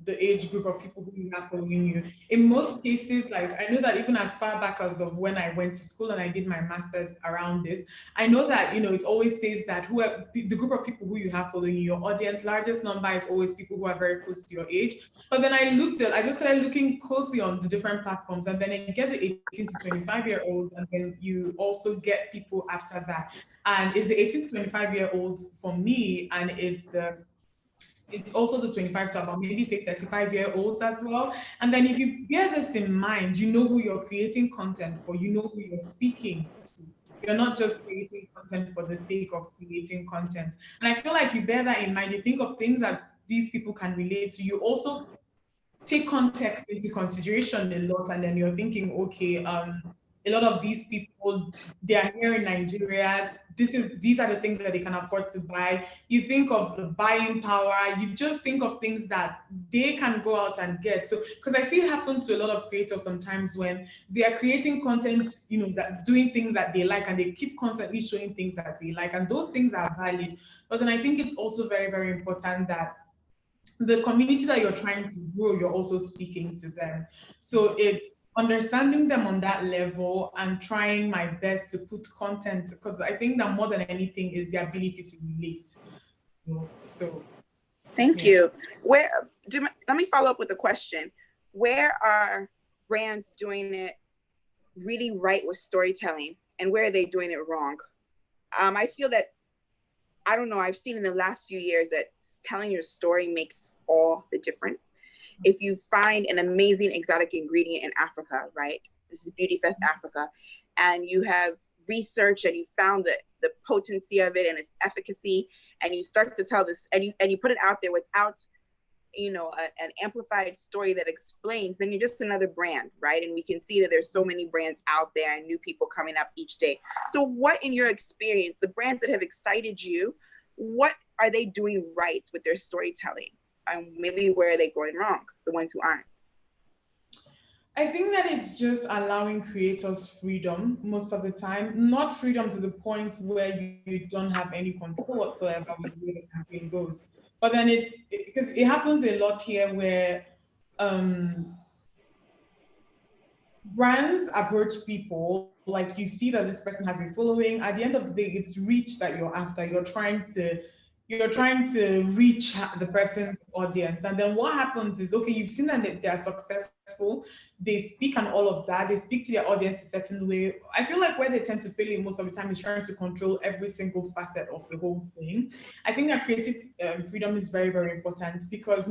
the age group of people who you have following you. In most cases, like I know that even as far back as of when I went to school and I did my master's around this, I know that, it always says that the group of people who you have following you, your audience, largest number is always people who are very close to your age. But then I just started looking closely on the different platforms, and then I get the 18 to 25-year-olds, and then you also get people after that. And it's the 18 to 25-year-olds for me, and it's also the 25 to about maybe say 35-year-olds as well. And then if you bear this in mind, you know who you're creating content for, you know who you're speaking to. You're not just creating content for the sake of creating content. And I feel like you bear that in mind, you think of things that these people can relate to, you also take context into consideration a lot, and then you're thinking, okay, a lot of these people, they are here in Nigeria. These are the things that they can afford to buy. You think of the buying power. You just think of things that they can go out and get. So, because I see it happen to a lot of creators sometimes when they are creating content, that doing things that they like, and they keep constantly showing things that they like, and those things are valid. But then I think it's also very, very important that the community that you're trying to grow, you're also speaking to them. So it's understanding them on that level and trying my best to put content, because I think that more than anything is the ability to relate. So thank you. Let me follow up with a question. Where are brands doing it really right with storytelling, and where are they doing it wrong? I feel that, I don't know, I've seen in the last few years that telling your story makes all the difference. If you find an amazing exotic ingredient in Africa, right? This is Beauty Fest Africa, and you have researched and you found the potency of it and its efficacy, and you start to tell this, and you put it out there without, an amplified story that explains, then you're just another brand, right? And we can see that there's so many brands out there and new people coming up each day. So what, in your experience, the brands that have excited you, what are they doing right with their storytelling? And maybe where are they going wrong, the ones who aren't? I think that it's just allowing creators freedom most of the time, not freedom to the point where you don't have any control whatsoever with where the campaign goes. But then it's because it happens a lot here where brands approach people, like you see that this person has a following. At the end of the day, it's reach that you're after. You're trying to reach the person's audience. And then what happens is, okay, you've seen that they're successful, they speak and all of that, they speak to their audience a certain way. I feel like where they tend to fail in most of the time is trying to control every single facet of the whole thing. I think that creative freedom is very, very important, because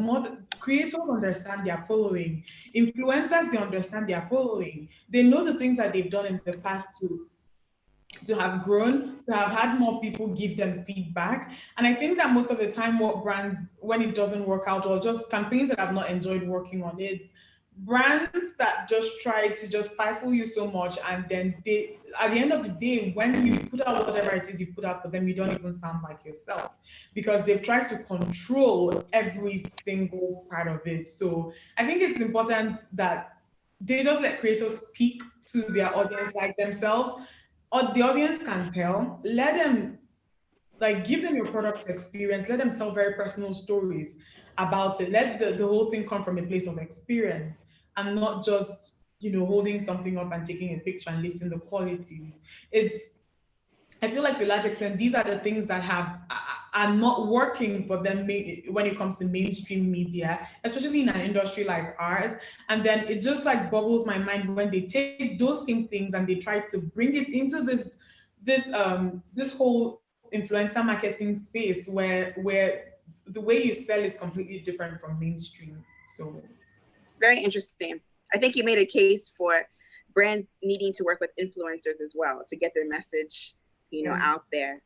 creators understand their following. Influencers, they understand their following. They know the things that they've done in the past to have grown, to have had more people give them feedback. And I think that most of the time what brands, when it doesn't work out, or just campaigns that I've not enjoyed working on, it's brands that just try to just stifle you so much, and then they, at the end of the day, when you put out whatever it is you put out for them, you don't even sound like yourself, because they've tried to control every single part of it. So I think it's important that they just let creators speak to their audience like themselves, or the audience can tell. Let them, like, give them your products to experience. Let them tell very personal stories about it. Let the whole thing come from a place of experience, and not just, holding something up and taking a picture and listing the qualities. I feel like to a large extent, these are the things that are not working for them when it comes to mainstream media, especially in an industry like ours. And then it just like boggles my mind when they take those same things and they try to bring it into this whole influencer marketing space where the way you sell is completely different from mainstream. So very interesting. I think you made a case for brands needing to work with influencers as well to get their message out there.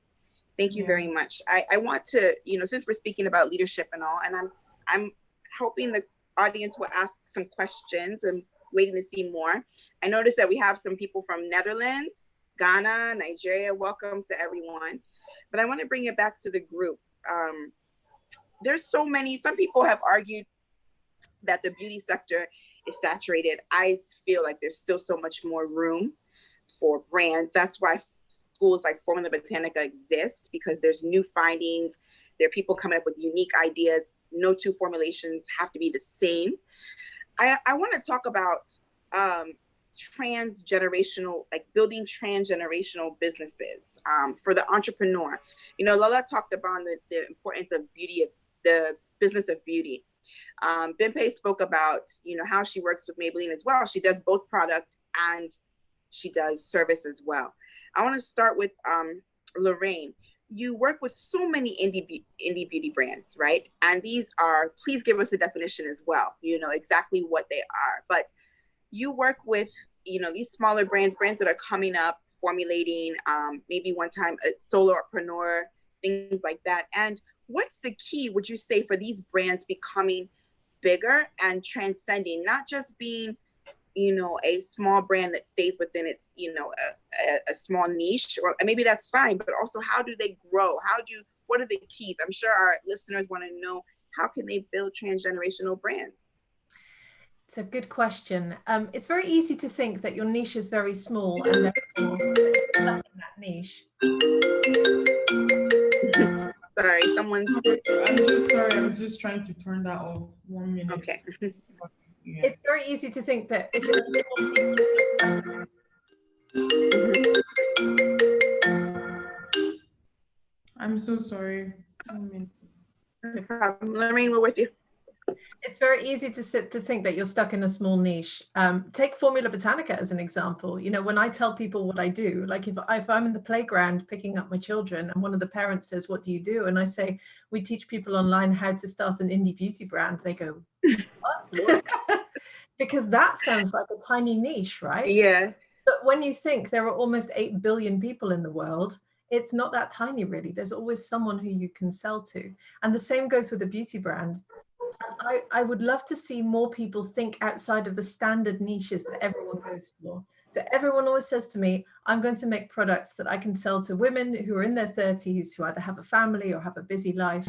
Thank you very much. I want to, since we're speaking about leadership and all, and I'm hoping the audience will ask some questions and waiting to see more. I noticed that we have some people from Netherlands, Ghana, Nigeria. Welcome to everyone. But I want to bring it back to the group. There's some people have argued that the beauty sector is saturated. I feel like there's still so much more room for brands. That's why schools like Formula Botanica exist, because there's new findings. There are people coming up with unique ideas. No two formulations have to be the same. I want to talk about transgenerational, like building transgenerational businesses for the entrepreneur. Lola talked about the importance of beauty, of the business of beauty. Bimpe spoke about, how she works with Maybelline as well. She does both product and she does service as well. I want to start with Lorraine. You work with so many indie beauty brands, right? And these are, please give us a definition as well, exactly what they are. But you work with, these smaller brands that are coming up, formulating, maybe one time a solopreneur, things like that. And what's the key, would you say, for these brands becoming bigger and transcending, not just being, a small brand that stays within its, a small niche, or maybe that's fine, but also how do they grow? What are the keys? I'm sure our listeners want to know, how can they build transgenerational brands? It's a good question. It's very easy to think that your niche is very small and therefore stuck in that niche. Sorry, someone's... I'm just sorry. I'm just trying to turn that off. 1 minute. Okay. Yeah. it's very easy to think that if you're I'm so sorry. No problem. Lorraine, we're with you. it's very easy to think that you're stuck in a small niche. Take Formula Botanica as an example. You know, when I tell people what I do, like if I'm in the playground picking up my children and one of the parents says, "What do you do?" And I say, "We teach people online how to start an indie beauty brand," they go, "What?" Because that sounds like a tiny niche, right? Yeah. But when you think there are almost 8 billion people in the world, it's not that tiny, really. There's always someone who you can sell to. And the same goes with a beauty brand. I would love to see more people think outside of the standard niches that everyone goes for. So everyone always says to me, I'm going to make products that I can sell to women who are in their 30s, who either have a family or have a busy life.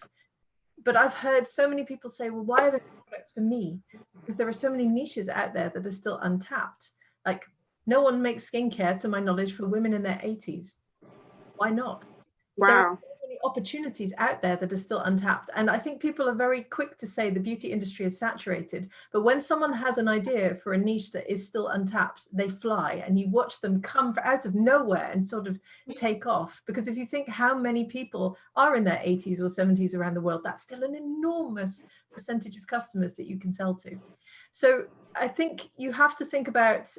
But I've heard so many people say, well, why are there products for me? Because there are so many niches out there that are still untapped. Like, no one makes skincare, to my knowledge, for women in their 80s. Why not? There are Wow. so many opportunities out there that are still untapped. And I think people are very quick to say the beauty industry is saturated. But when someone has an idea for a niche that is still untapped, they fly and you watch them come out of nowhere and sort of take off. Because if you think how many people are in their 80s or 70s around the world, that's still an enormous percentage of customers that you can sell to. So I think you have to think about,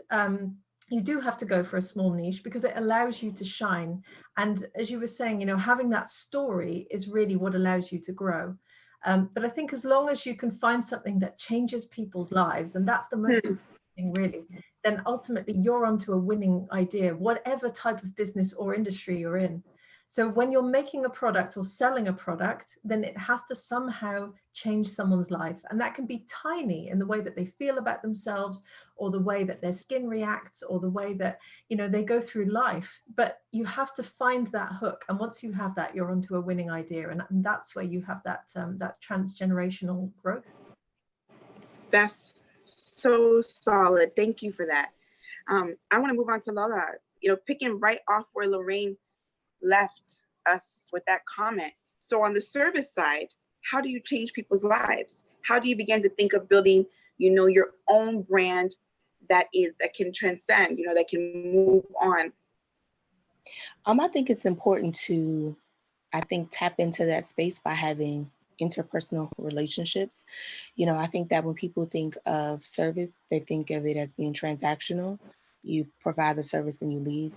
you do have to go for a small niche because it allows you to shine. And as you were saying, you know, having that story is really what allows you to grow. But I think as long as you can find something that changes people's lives, and that's the most important thing really, then ultimately you're onto a winning idea, whatever type of business or industry you're in. So when you're making a product or selling a product, then it has to somehow change someone's life. And that can be tiny in the way that they feel about themselves, or the way that their skin reacts, or the way that, you know, they go through life. But you have to find that hook. And once you have that, you're onto a winning idea. And that's where you have that, that transgenerational growth. That's so solid. Thank you for that. I want to move on to Lola, you know, picking right off where Lorraine left us with that comment. So on the service side, how do you change people's lives? How do you begin to think of building, you know, your own brand that can transcend, you know, that can move on? I think it's important to, tap into that space by having interpersonal relationships. You know, I think that when people think of service, they think of it as being transactional. You provide the service and you leave.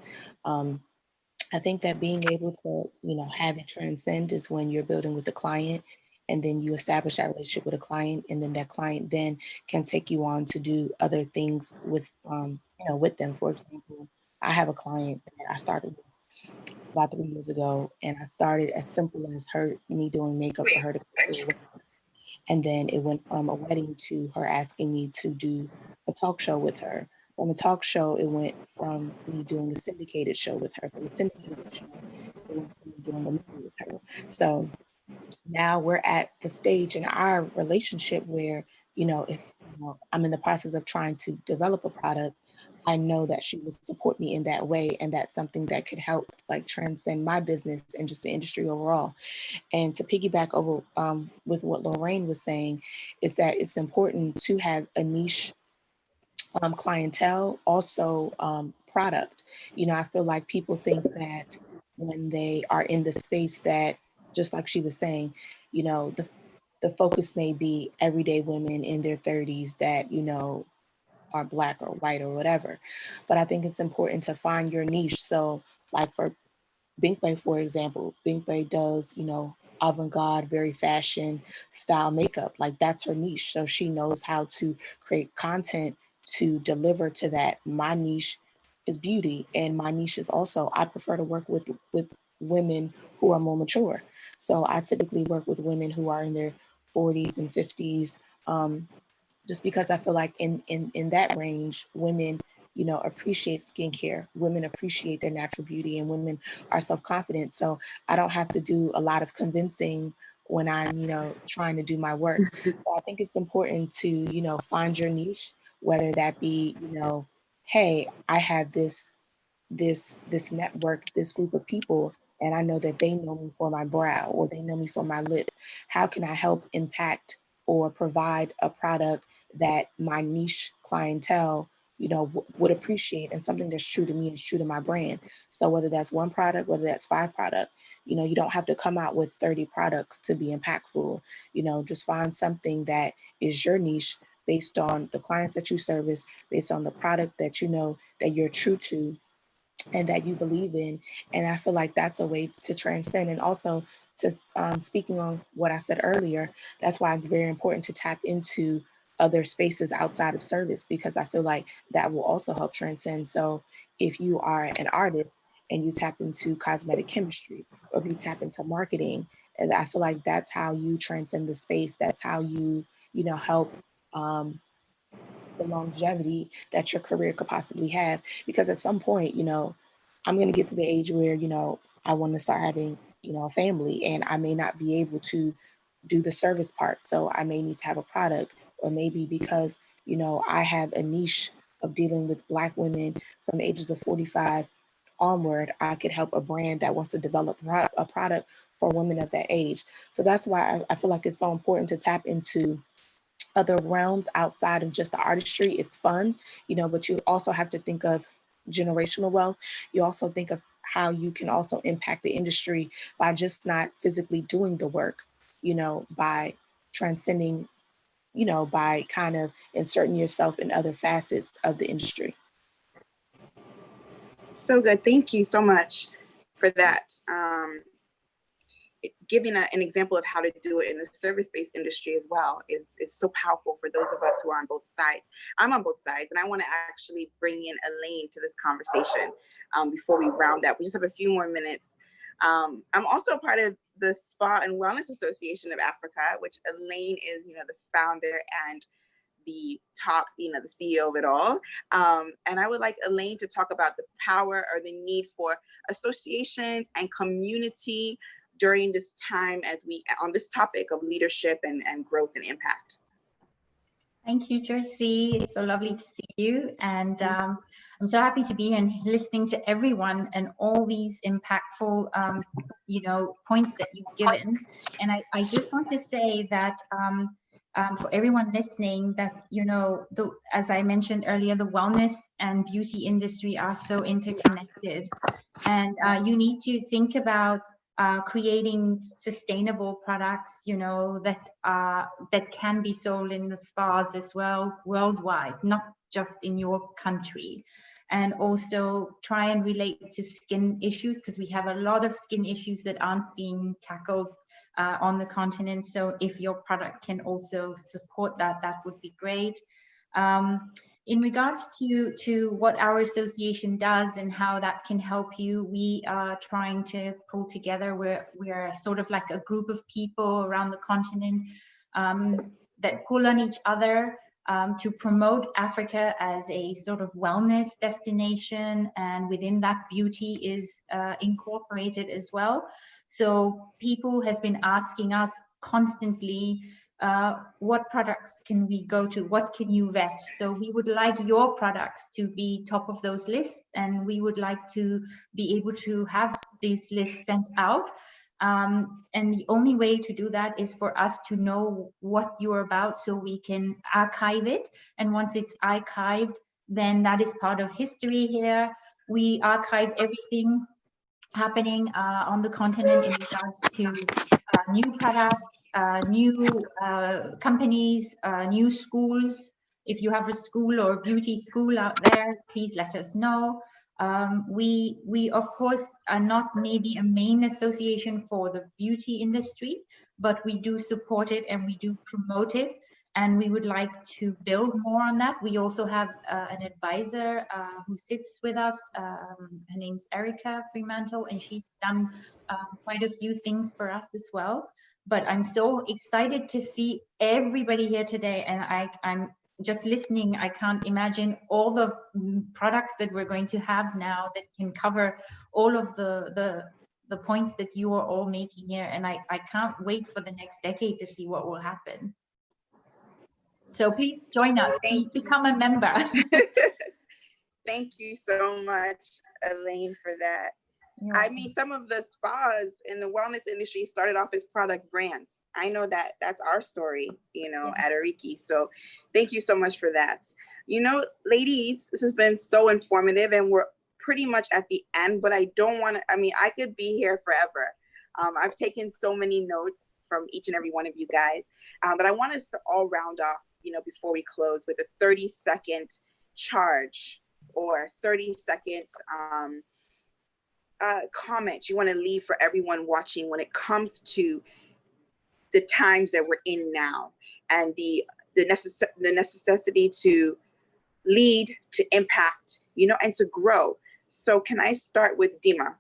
I think that being able to, you know, have it transcend is when you're building with the client, and then you establish that relationship with a client, and then that client then can take you on to do other things with, you know, with them. For example, I have a client that I started with about 3 years ago, and I started as simple as me doing makeup for her to go to a wedding. And then it went from a wedding to her asking me to do a talk show with her. From a talk show, it went from me doing a syndicated show with her. From a syndicated show, it went from me doing a movie with her. So now we're at the stage in our relationship where, you know, if I'm in the process of trying to develop a product, I know that she will support me in that way. And that's something that could help like transcend my business and just the industry overall. And to piggyback over with what Lorraine was saying, is that it's important to have a niche clientele, also product. You know, I feel like people think that when they are in the space that, just like she was saying, you know, the focus may be everyday women in their 30s that, you know, are Black or white or whatever. But I think it's important to find your niche. So like for Binkbay, for example, Binkbay does, you know, avant-garde, very fashion style makeup. Like that's her niche. So she knows how to create content to deliver to that. My niche is beauty, and my niche is also, I prefer to work with women who are more mature. So I typically work with women who are in their 40s and 50s. Just because I feel like in that range, women, you know, appreciate skincare. Women appreciate their natural beauty, and women are self-confident. So I don't have to do a lot of convincing when I'm, you know, trying to do my work. So I think it's important to, you know, find your niche, whether that be, you know, hey, I have this network, this group of people, and I know that they know me for my brow or they know me for my lip. How can I help impact or provide a product that my niche clientele, would appreciate, and something that's true to me and true to my brand. So whether that's one product, whether that's 5 products, you don't have to come out with 30 products to be impactful. Just find something that is your niche based on the clients that you service, based on the product that that you're true to and that you believe in. And I feel like that's a way to transcend. And also, to speaking on what I said earlier, that's why it's very important to tap into other spaces outside of service, because I feel like that will also help transcend. So if you are an artist and you tap into cosmetic chemistry, or if you tap into marketing, and I feel like that's how you transcend the space. That's how you, help the longevity that your career could possibly have. Because at some point, I'm going to get to the age where, I want to start having, a family, and I may not be able to do the service part. So I may need to have a product, or maybe because, I have a niche of dealing with Black women from the ages of 45 onward, I could help a brand that wants to develop a product for women of that age. So that's why I feel like it's so important to tap into other realms outside of just the artistry. It's fun, but you also have to think of generational wealth. You also think of how you can also impact the industry by just not physically doing the work, by transcending, by kind of inserting yourself in other facets of the industry. So good. Thank you so much for that. Giving an example of how to do it in the service-based industry as well is so powerful for those of us who are on both sides. I'm on both sides, and I want to actually bring in Elaine to this conversation before we round up. We just have a few more minutes. I'm also a part of the Spa and Wellness Association of Africa, which Elaine is, the founder and the CEO of it all. And I would like Elaine to talk about the power or the need for associations and community during this time on this topic of leadership and growth and impact. Thank you, Josie. It's so lovely to see you. And I'm so happy to be here and listening to everyone and all these impactful, points that you've given. And I just want to say that for everyone listening, that, as I mentioned earlier, the wellness and beauty industry are so interconnected. And you need to think about creating sustainable products, that can be sold in the spas as well, worldwide, not just in your country. And also try and relate to skin issues, because we have a lot of skin issues that aren't being tackled on the continent. So if your product can also support that, that would be great. In regards to what our association does and how that can help you, we are trying to pull together. We're sort of like a group of people around the continent that pull on each other to promote Africa as a sort of wellness destination, and within that, beauty is incorporated as well. So people have been asking us constantly, what products can we go to? What can you vet? So we would like your products to be top of those lists, and we would like to be able to have these lists sent out. And the only way to do that is for us to know what you're about, so we can archive it. And once it's archived, then that is part of history here. We archive everything happening on the continent in regards to new products, new companies, new schools. If you have a school or a beauty school out there, please let us know. We of course are not maybe a main association for the beauty industry, but we do support it and we do promote it. And we would like to build more on that. We also have an advisor who sits with us. Her name's Erica Fremantle, and she's done quite a few things for us as well. But I'm so excited to see everybody here today, and I'm just listening. I can't imagine all the products that we're going to have now that can cover all of the points that you are all making here. And I can't wait for the next decade to see what will happen. So please join us, please become a member. Thank you so much, Elaine, for that. I mean, some of the spas in the wellness industry started off as product brands. I know that that's our story, at Ariki. So thank you so much for that. Ladies, this has been so informative and we're pretty much at the end, but I don't want to, I could be here forever. I've taken so many notes from each and every one of you guys, but I want us to all round off, before we close with a 30-second charge or 30-second comment you want to leave for everyone watching when it comes to the times that we're in now and the necessity to lead, to impact, and to grow. So can I start with Dima?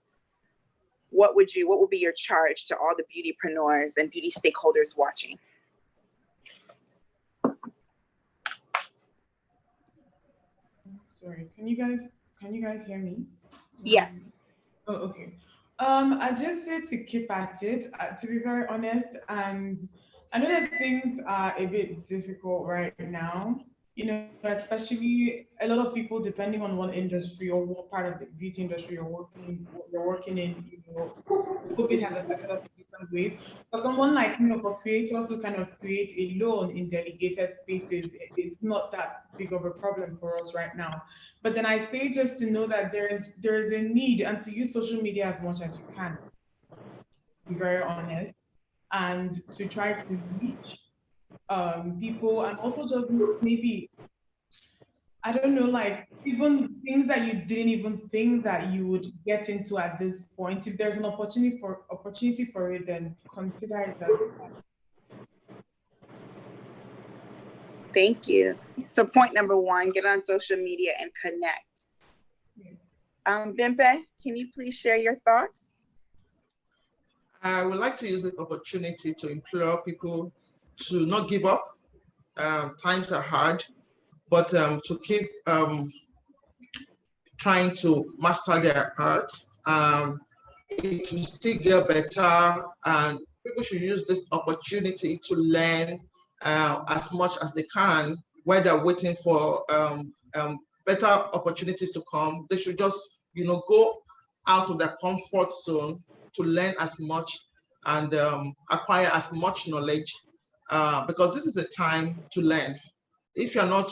What would be your charge to all the beautypreneurs and beauty stakeholders watching? Sorry, can you guys hear me? Yes. Oh, okay. I just say to keep at it, to be very honest, and I know that things are a bit difficult right now, especially a lot of people, depending on what industry or what part of the beauty industry you're working in, COVID has affected us in different ways. For someone like, for creators who kind of create alone in delegated spaces, it's not that big of a problem for us right now. But then I say just to know that there is a need and to use social media as much as you can, to be very honest, and to try to reach people, and also just maybe, I don't know, like even things that you didn't even think that you would get into at this point. If there's an opportunity for it, then consider it as. Thank you. So point number one, get on social media and connect. Bimpe, can you please share your thoughts? I would like to use this opportunity to implore people to not give up. Times are hard, but to keep trying to master their art. It will still get better, and people should use this opportunity to learn as much as they can while they're waiting for better opportunities to come. They should just, go out of their comfort zone to learn as much and acquire as much knowledge because this is the time to learn. If you're not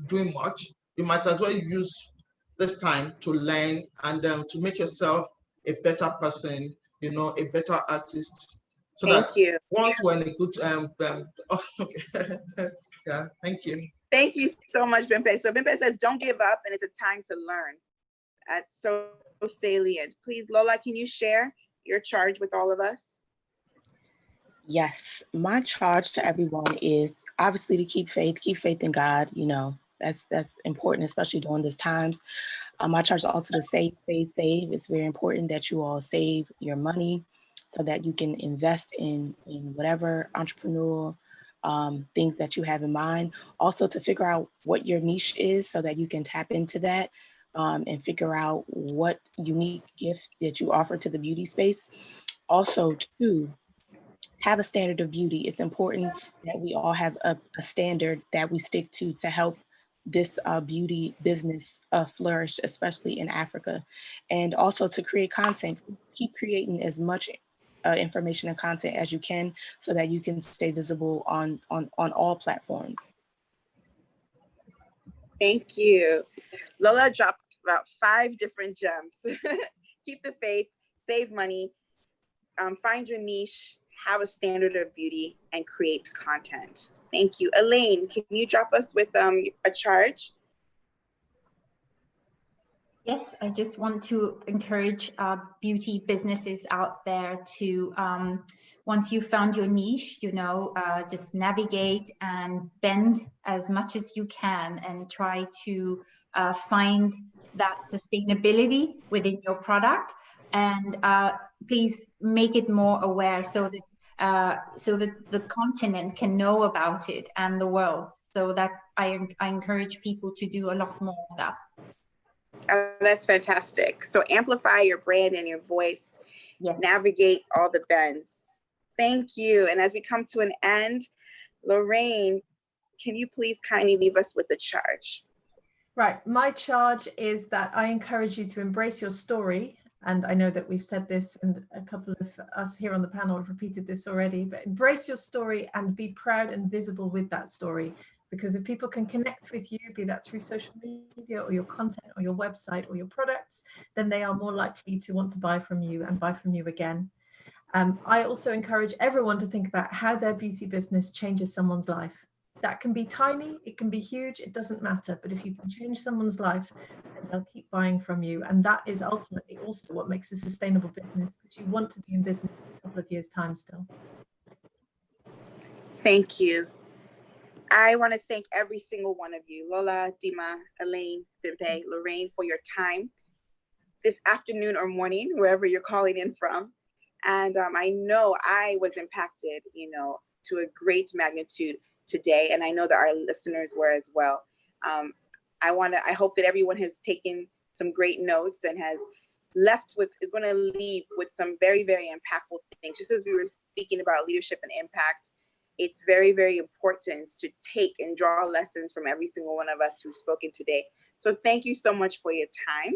doing much, you might as well use this time to learn and to make yourself a better person, a better artist. So Thank you. Once we're in a good, okay. Yeah, thank you. Thank you so much, Bimpe. So Bimpe says, don't give up and it's a time to learn. That's so salient. Please, Lola, can you share your charge with all of us? Yes, my charge to everyone is obviously to keep faith in God. That's important, especially during these times. My charge is also to save. It's very important that you all save your money so that you can invest in whatever entrepreneurial things that you have in mind. Also to figure out what your niche is so that you can tap into that and figure out what unique gift that you offer to the beauty space. Also to have a standard of beauty. It's important that we all have a standard that we stick to help this beauty business flourish, especially in Africa. And also to create content, keep creating as much information and content as you can so that you can stay visible on all platforms. Thank you. Lola dropped about 5 different gems. Keep the faith, save money, find your niche, have a standard of beauty, and create content. Thank you. Elaine, can you drop us with a charge? Yes, I just want to encourage beauty businesses out there to, once you've found your niche, just navigate and bend as much as you can and try to find that sustainability within your product, and please make it more aware so that the continent can know about it and the world. So that I encourage people to do a lot more of that. Oh, that's fantastic. So amplify your brand and your voice. Yes. Navigate all the bends. Thank you. And as we come to an end, Lorraine, can you please kindly leave us with a charge? Right. My charge is that I encourage you to embrace your story And I know that we've said this, and a couple of us here on the panel have repeated this already, but embrace your story and be proud and visible with that story. Because if people can connect with you, be that through social media or your content or your website or your products, then they are more likely to want to buy from you and buy from you again. I also encourage everyone to think about how their beauty business changes someone's life. That can be tiny, it can be huge, it doesn't matter. But if you can change someone's life, then they'll keep buying from you. And that is ultimately also what makes a sustainable business, because you want to be in business in a couple of years' time still. Thank you. I want to thank every single one of you, Lola, Dima, Elaine, Bimpe, Lorraine, for your time this afternoon or morning, wherever you're calling in from. And I know I was impacted, to a great magnitude today. And I know that our listeners were as well. I hope that everyone has taken some great notes and is going to leave with some very, very impactful things. Just as we were speaking about leadership and impact, it's very, very important to take and draw lessons from every single one of us who've spoken today. So thank you so much for your time.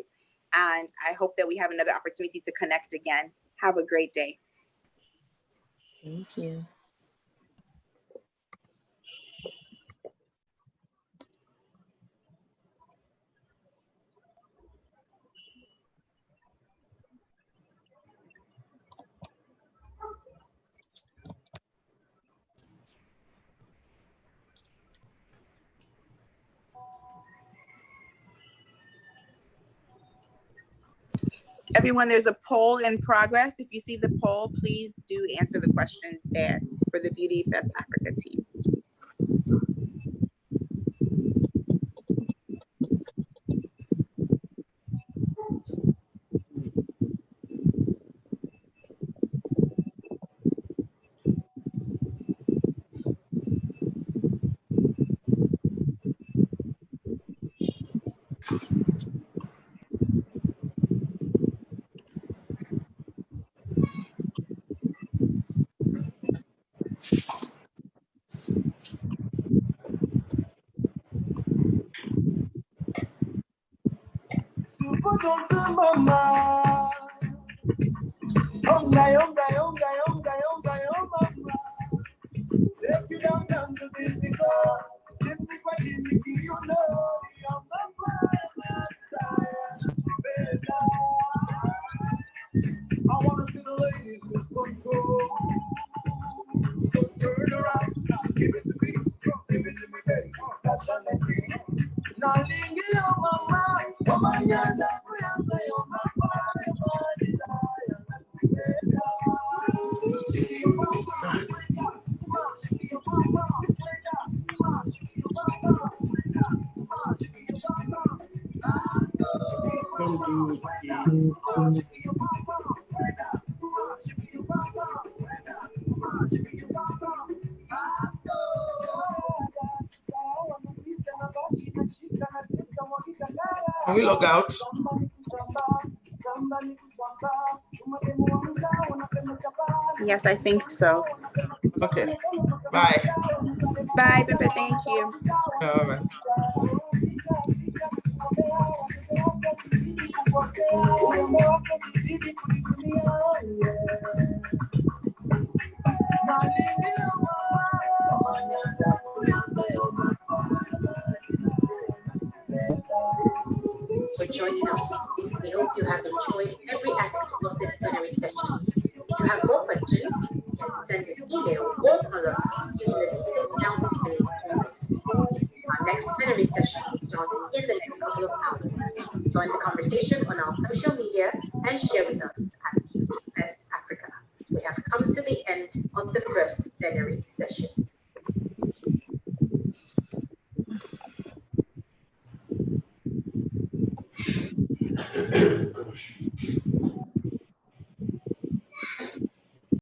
And I hope that we have another opportunity to connect again. Have a great day. Thank you. Everyone, there's a poll in progress. If you see the poll, please do answer the questions there for the Beauty Fest Africa team. I wanna see the ladies lose control. So turn around, give it to me, baby. Passionately. Nalingi yo mama, mañana voy a hacer yo mama, desire. Can we log out? Yes, I think so. Okay. Bye. Bye, Bimpe. Thank you. All right. For joining us. We hope you have enjoyed every aspect of this plenary session. If you have more questions, you can send an email or call us using the details down below on the screen. Our next plenary session is starting in the next couple of hours. Join the conversation on our social media and share with us at Beauty Fest Africa. We have come to the end of the first plenary session.